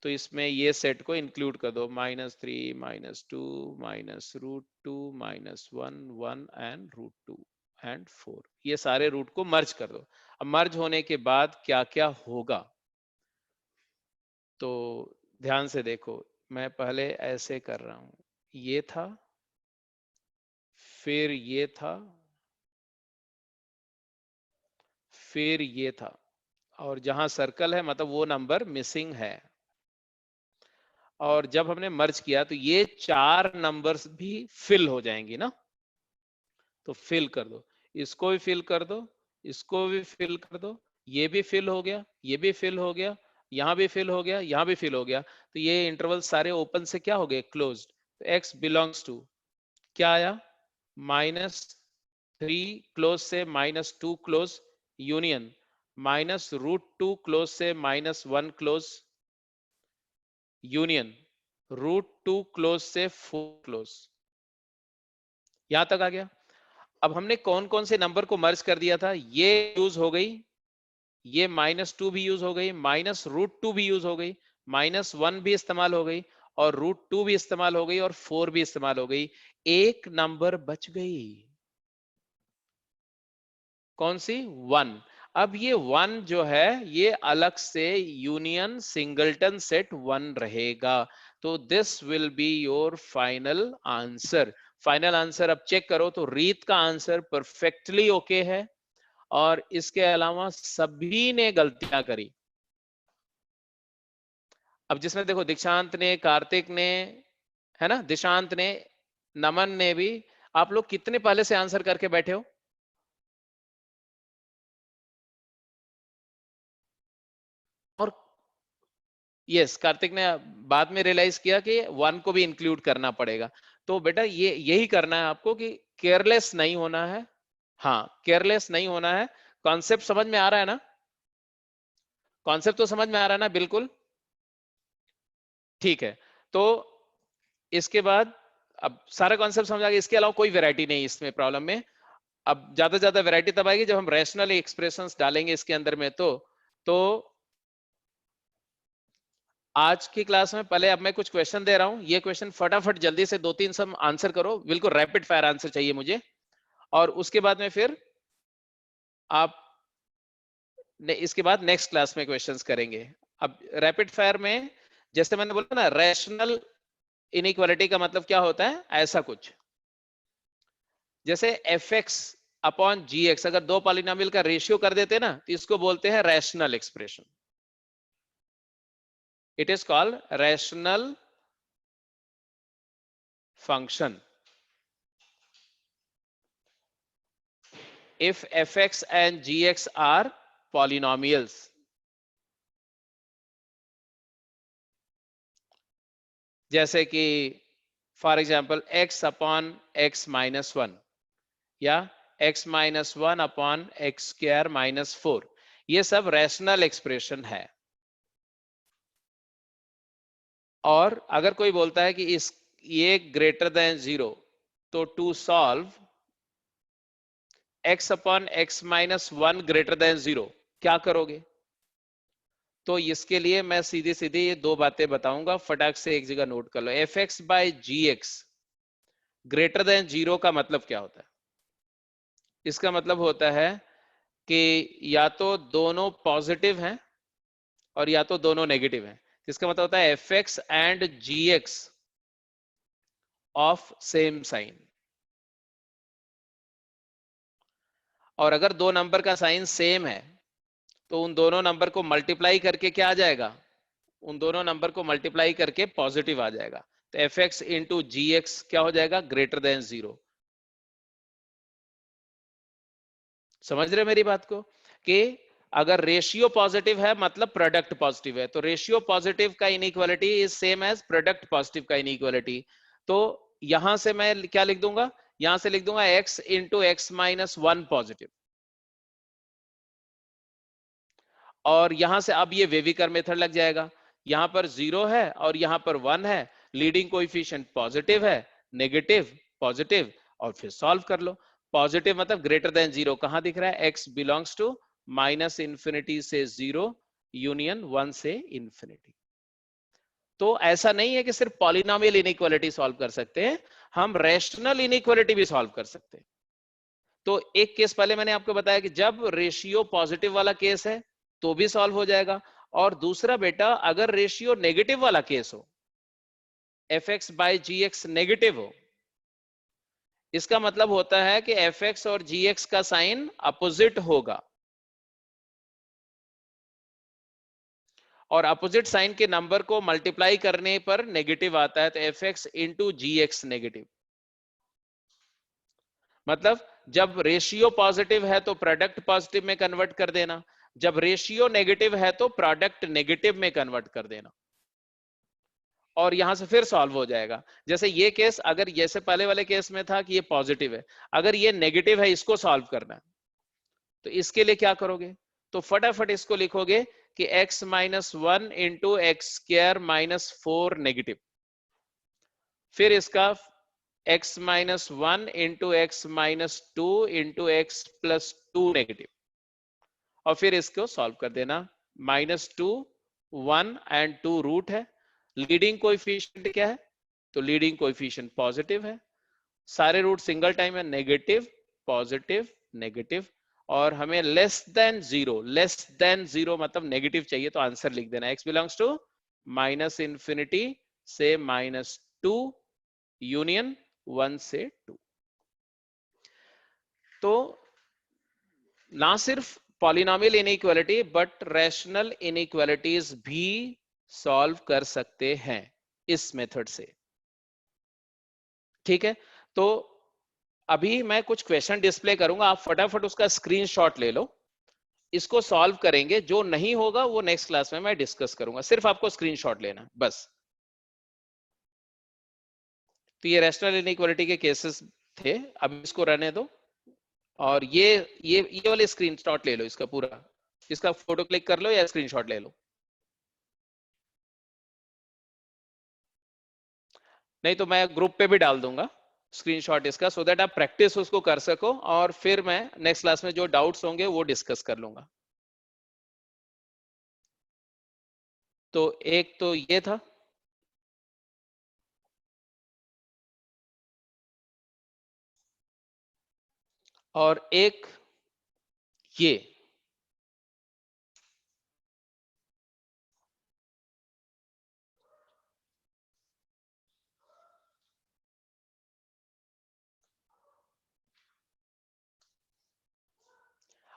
तो इसमें ये सेट को इंक्लूड कर दो, -3 -2 -√2 -1 1 एंड √2 एंड 4। ये सारे रूट को मर्ज कर दो। अब मर्ज होने के बाद क्या क्या होगा, तो ध्यान से देखो। मैं पहले ऐसे कर रहा हूं, ये था, फिर ये था, फिर ये था, और जहां सर्कल है मतलब वो नंबर मिसिंग है। और जब हमने मर्ज किया तो ये 4 नंबर्स भी फिल हो जाएंगी ना। तो फिल कर दो, इसको भी फिल कर दो, इसको भी फिल कर दो, ये भी फिल हो गया, ये भी फिल हो गया, यहां भी फिल हो गया, यहां भी फिल हो गया। तो ये इंटरवल सारे ओपन से क्या हो गए? क्लोज्ड। तो x बिलोंग्स टू क्या आया? -3 क्लोज से -2 क्लोज यूनियन -√2 क्लोज से -1 क्लोज यूनियन √2 क्लोज से 4 क्लोज। यहां तक आ गया। अब हमने कौन कौन से नंबर को मर्ज कर दिया था? ये यूज हो गई, ये -2 भी यूज हो गई, -√2 भी यूज हो गई, -1 भी इस्तेमाल हो गई, और √2 भी इस्तेमाल हो गई, और 4 भी इस्तेमाल हो गई। एक नंबर बच गई, कौन सी? 1। अब ये 1 जो है ये अलग से यूनियन सिंगलटन सेट 1 रहेगा। तो this will be your final answer. Final answer अब चेक करो तो रीत का आंसर परफेक्टली ओके है, और इसके अलावा सभी ने गलतियां करी। अब जिसमें देखो दीक्षांत ने, कार्तिक ने, है ना, दिशांत ने, नमन ने भी। आप लोग कितने पहले से आंसर करके बैठे हो? और यस, कार्तिक ने बाद में रियलाइज किया कि 1 को भी इंक्लूड करना पड़ेगा। तो बेटा ये यही करना है आपको कि केयरलेस नहीं होना है। हाँ, केयरलेस नहीं होना है। कॉन्सेप्ट समझ में आ रहा है ना? कॉन्सेप्ट तो समझ में आ रहा है ना? बिल्कुल ठीक है। तो इसके बाद अब सारा कॉन्सेप्ट समझ आ गया। इसके अलावा कोई वैरायटी नहीं इसमें प्रॉब्लम में। अब ज्यादा से ज्यादा वैरायटी तब आएगी जब हम रैशनल एक्सप्रेशंस डालेंगे इसके अंदर में। तो आज की क्लास में पहले अब मैं कुछ क्वेश्चन दे रहा हूं। ये क्वेश्चन फटाफट जल्दी से 2-3 सब आंसर करो, बिल्कुल रैपिड फायर आंसर चाहिए मुझे। और उसके बाद में फिर आप इसके बाद नेक्स्ट क्लास में क्वेश्चंस करेंगे। अब रैपिड फायर में जैसे मैंने बोला ना, रैशनल इनइक्वालिटी का मतलब क्या होता है? ऐसा कुछ जैसे एफ एक्स अपॉन जी एक्स, अगर दो पॉलिनोमियल का रेशियो कर देते ना तो इसको बोलते हैं rational expression. It is called rational function if fx and gx are polynomials। जैसे कि for example x upon x-1 या x-1 अपॉन x²-4, ये सब रैशनल एक्सप्रेशन है। और अगर कोई बोलता है कि इस ये ग्रेटर देन 0, तो to solve x upon x minus 1 greater than 0, क्या करोगे? तो इसके लिए मैं सीधी सीधी ये दो बातें बताऊंगा, फटाक से एक जगह नोट कर लो। F x by ji x greater than 0 का मतलब क्या होता है? इसका मतलब होता है कि या तो दोनों पॉजिटिव हैं और या तो दोनों नेगेटिव हैं। इसका मतलब होता है F X and G X of same sign. और अगर दो नंबर का साइन सेम है तो उन दोनों नंबर को मल्टीप्लाई करके क्या आ जाएगा? उन दोनों नंबर को मल्टीप्लाई करके पॉजिटिव आ जाएगा। तो F X into G x क्या हो जाएगा? Greater than 0। समझ रहे मेरी बात को? कि अगर रेशियो पॉजिटिव है मतलब प्रोडक्ट पॉजिटिव है, तो रेशियो पॉजिटिव का inequality is same as product positive का इनइक्वालिटी। तो यहां से मैं क्या लिख दूंगा? यहां से लिख दूंगा x into x minus 1 positive, और यहां से अब ये वेविकर मेथड लग जाएगा। यहां पर 0 है और यहां पर 1 है, लीडिंग कोएफिशिएंट पॉजिटिव है, नेगेटिव, पॉजिटिव, और फिर सॉल्व कर लो। पॉजिटिव मतलब ग्रेटर देन 0 कहां दिख रहा है? x belongs to minus infinity से 0 यूनियन 1 से इंफिनिटी। तो ऐसा नहीं है कि सिर्फ पॉलिनोमियल इनइक्वालिटी सॉल्व कर सकते हैं, हम रैशनल इनइक्वालिटी भी सॉल्व कर सकते हैं। तो एक केस पहले मैंने आपको बताया कि जब रेशियो पॉजिटिव वाला केस है तो भी सॉल्व हो जाएगा, और दूसरा बेटा अगर रेशियो नेगेटिव वाला केस हो, F x by ji X negative हो, इसका मतलब होता है कि एफ एक्स और जी एक्स का साइन अपोजिट होगा, और अपोजिट साइन के नंबर को मल्टीप्लाई करने पर नेगेटिव आता है, तो F X into G X negative. मतलब जब रेशियो पॉजिटिव है तो प्रोडक्ट पॉजिटिव में कन्वर्ट कर देना, जब रेशियो नेगेटिव है तो प्रोडक्ट नेगेटिव में कन्वर्ट कर देना, और यहां से फिर सॉल्व हो जाएगा। जैसे ये केस, अगर जैसे पहले वाले केस में था कि ये पॉजिटिव है, अगर ये नेगेटिव है, इसको सॉल्व करना है, तो इसके लिए क्या करोगे? तो फटाफट इसको लिखोगे कि x minus 1 into x square minus 4 negative, फिर इसका x minus 1 into x minus 2 into x plus 2 negative, और फिर इसको सॉल्व कर देना। -2, 1 एंड 2 रूट है, लीडिंग कोएफिशिएंट क्या है? तो लीडिंग कोएफिशिएंट पॉजिटिव है, सारे रूट सिंगल टाइम है, नेगेटिव, पॉजिटिव, नेगेटिव, और हमें लेस देन जीरो मतलब नेगेटिव चाहिए, तो आंसर लिख देना x belongs to minus infinity से -2 यूनियन 1 से 2। तो ना सिर्फ polynomial inequality but rational inequalities भी सॉल्व कर सकते हैं इस मेथड से। ठीक है, तो अभी मैं कुछ क्वेश्चन डिस्प्ले करूंगा, आप फटाफट उसका स्क्रीनशॉट ले लो, इसको सॉल्व करेंगे। जो नहीं होगा वो नेक्स्ट क्लास में मैं डिस्कस करूंगा, सिर्फ आपको स्क्रीनशॉट लेना बस। तो ये रैशनल इनइक्वालिटी के केसेस थे, अब इसको रहने दो, और ये वाले स्क्रीनशॉट ले लो इसका पूरा, इसका फोटो क्लिक कर लो या स्क्रीनशॉट ले लो। नहीं तो मैं ग्रुप पे भी डाल दूंगा स्क्रीनशॉट इसका, सो दैट आप प्रैक्टिस उसको कर सको, और फिर मैं नेक्स्ट क्लास में जो डाउट्स होंगे वो डिस्कस कर लूंगा। तो एक तो ये था, और एक ये।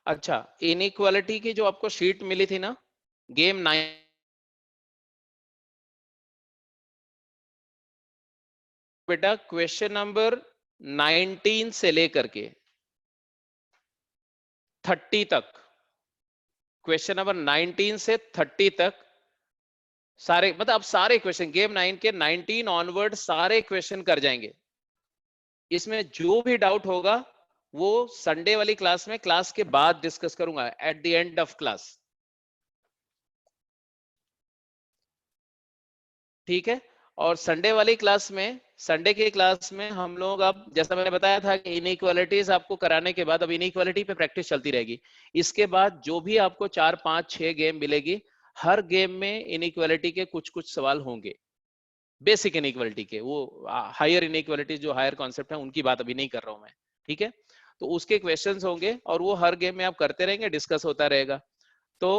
अच्छा, इनइक्वालिटी की जो आपको शीट मिली थी ना, गेम 9, बेटा क्वेश्चन नंबर 19 से लेकर के 30 तक, क्वेश्चन नंबर 19 से 30 तक सारे, मतलब अब सारे क्वेश्चन गेम 9 के 19 ऑनवर्ड सारे क्वेश्चन कर जाएंगे। इसमें जो भी डाउट होगा वो संडे वाली क्लास में, क्लास के बाद डिस्कस करूंगा, at the end of class. ठीक है, और संडे वाली क्लास में, संडे की क्लास में हम लोग, अब जैसा मैंने बताया था कि इनइक्वालिटीज आपको कराने के बाद अब इनइक्वालिटी पे प्रैक्टिस चलती रहेगी। इसके बाद जो भी आपको 4, 5, 6 गेम मिलेगी, हर गेम में इनइक्वालिटी के कुछ कुछ सवाल होंगे, बेसिक इनइक्वालिटी के। वो हायर इनइक्वालिटी जो हायर कॉन्सेप्ट है उनकी बात अभी नहीं कर रहा हूं मैं, ठीक है। तो उसके क्वेश्चंस होंगे और वो हर गेम में आप करते रहेंगे, डिस्कस होता रहेगा। तो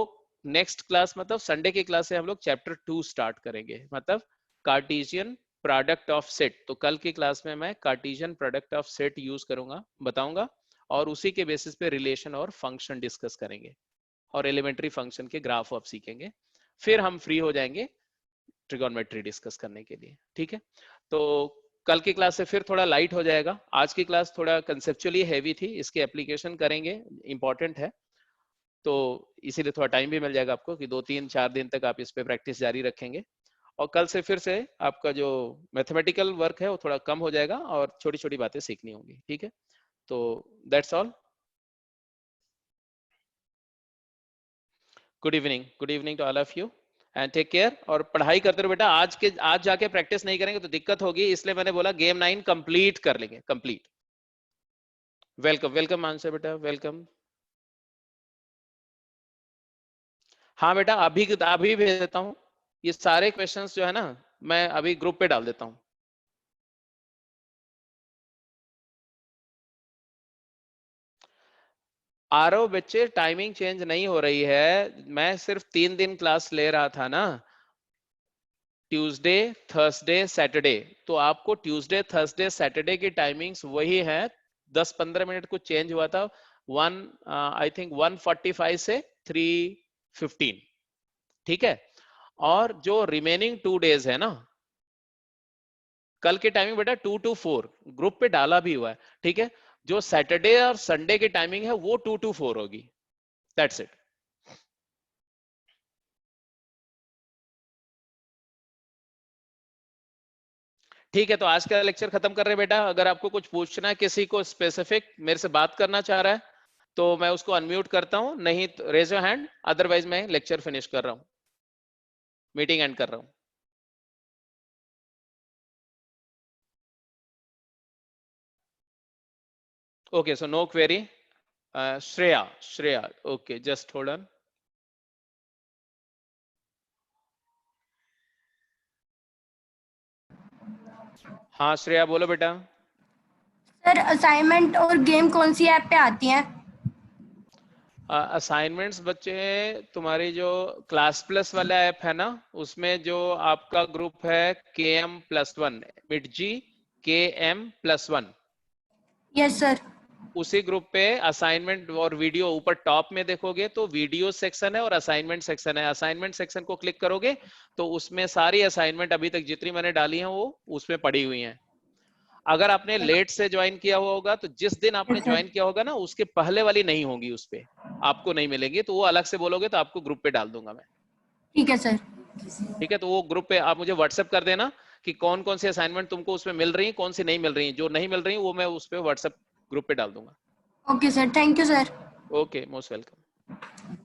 नेक्स्ट क्लास मतलब संडे की क्लास से हम लोग चैप्टर 2 स्टार्ट करेंगे, मतलब कार्टेशियन प्रोडक्ट ऑफ सेट। तो कल की क्लास में मैं Cartesian product of set use करूंगा, बताऊंगा, और उसी के बेसिस पे रिलेशन और फंक्शन डिस्कस करेंगे और एलिमेंट्री फंक्शन के ग्राफ आप सीखेंगे। फिर हम फ्री हो जाएंगे ट्रिगोनोमेट्री डिस्कस करने के लिए, ठीक है। तो कल की क्लास से फिर थोड़ा लाइट हो जाएगा। आज की क्लास थोड़ा कंसेप्चुअली हैवी थी, इसके एप्लीकेशन करेंगे, इंपॉर्टेंट है, तो इसीलिए थोड़ा टाइम भी मिल जाएगा आपको कि 2, 3, 4 दिन तक आप इस पे प्रैक्टिस जारी रखेंगे। और कल से फिर से आपका जो मैथमेटिकल वर्क है वो थोड़ा कम हो जाएगा और छोटी छोटी बातें सीखनी होंगी, ठीक है। तो that's all. Good evening to all of you and take care. और पढ़ाई करते रहो बेटा। आज जाके प्रैक्टिस नहीं करेंगे तो दिक्कत होगी, इसलिए मैंने बोला गेम 9 कंप्लीट कर लेंगे, कंप्लीट। वेलकम वेलकम आंसर बेटा, वेलकम। हाँ बेटा, अभी भेज देता हूँ। ये सारे क्वेश्चंस जो है ना, मैं अभी ग्रुप पे डाल देता हूँ। आरओ बच्चे, टाइमिंग चेंज नहीं हो रही है, मैं सिर्फ 3 दिन क्लास ले रहा था ना, ट्यूसडे, थर्सडे, सैटरडे। तो आपको ट्यूसडे, थर्सडे, सैटरडे की टाइमिंग्स वही है, 10-15 मिनट कुछ चेंज हुआ था। आई थिंक 1:45 से 3:15, ठीक है। और जो रिमेनिंग 2 डेज है ना, कल की टाइमिंग बेटा 2 to 4 ग्रुप पे डाला भी हुआ है, ठीक है। जो सैटरडे और संडे की टाइमिंग है वो 2 to 4 होगी, दैट्स इट। ठीक है, तो आज का लेक्चर खत्म कर रहे हैं बेटा। अगर आपको कुछ पूछना है, किसी को स्पेसिफिक मेरे से बात करना चाह रहा है, तो मैं उसको अनम्यूट करता हूं, नहीं तो रेज योर हैंड, अदरवाइज मैं लेक्चर फिनिश कर रहा हूं, मीटिंग एंड कर रहा हूं। Okay, so no query. Shreya, okay, just hold on. हाँ श्रेया, बोलो बेटा। सर असाइनमेंट और गेम कौन सी ऐप पे आती हैं? असाइनमेंट्स बच्चे, तुम्हारी जो क्लास प्लस वाला ऐप है ना, उसमें जो आपका ग्रुप है KM+1, मिटजी KM+1, यस सर। उसी ग्रुप पे असाइनमेंट और वीडियो ऊपर टॉप में देखोगे तो वीडियो सेक्शन है और असाइनमेंट सेक्शन है। असाइनमेंट सेक्शन को क्लिक करोगे तो उसमें सारी असाइनमेंट अभी तक जितनी मैंने डाली है वो उसमें पड़ी हुई हैं। अगर आपने लेट से ज्वाइन किया हुआ होगा तो जिस दिन आपने यस सर। ज्वाइन किया होगा ना, उसके पहले वाली नहीं होगी, उस पे आपको नहीं मिलेंगी, तो वो अलग से बोलोगे तो आपको ग्रुप पे डाल दूंगा मैं, ठीक है सर। ठीक है। तो वो ग्रुप पे आप मुझे व्हाट्सएप कर देना कि कौन कौन सी असाइनमेंट तुमको उसमें मिल रही है, कौन सी नहीं मिल रही है। जो नहीं मिल रही है वो मैं उस पे व्हाट्सएप ग्रुप पे डाल दूंगा। Okay sir, thank you sir. Okay, most welcome.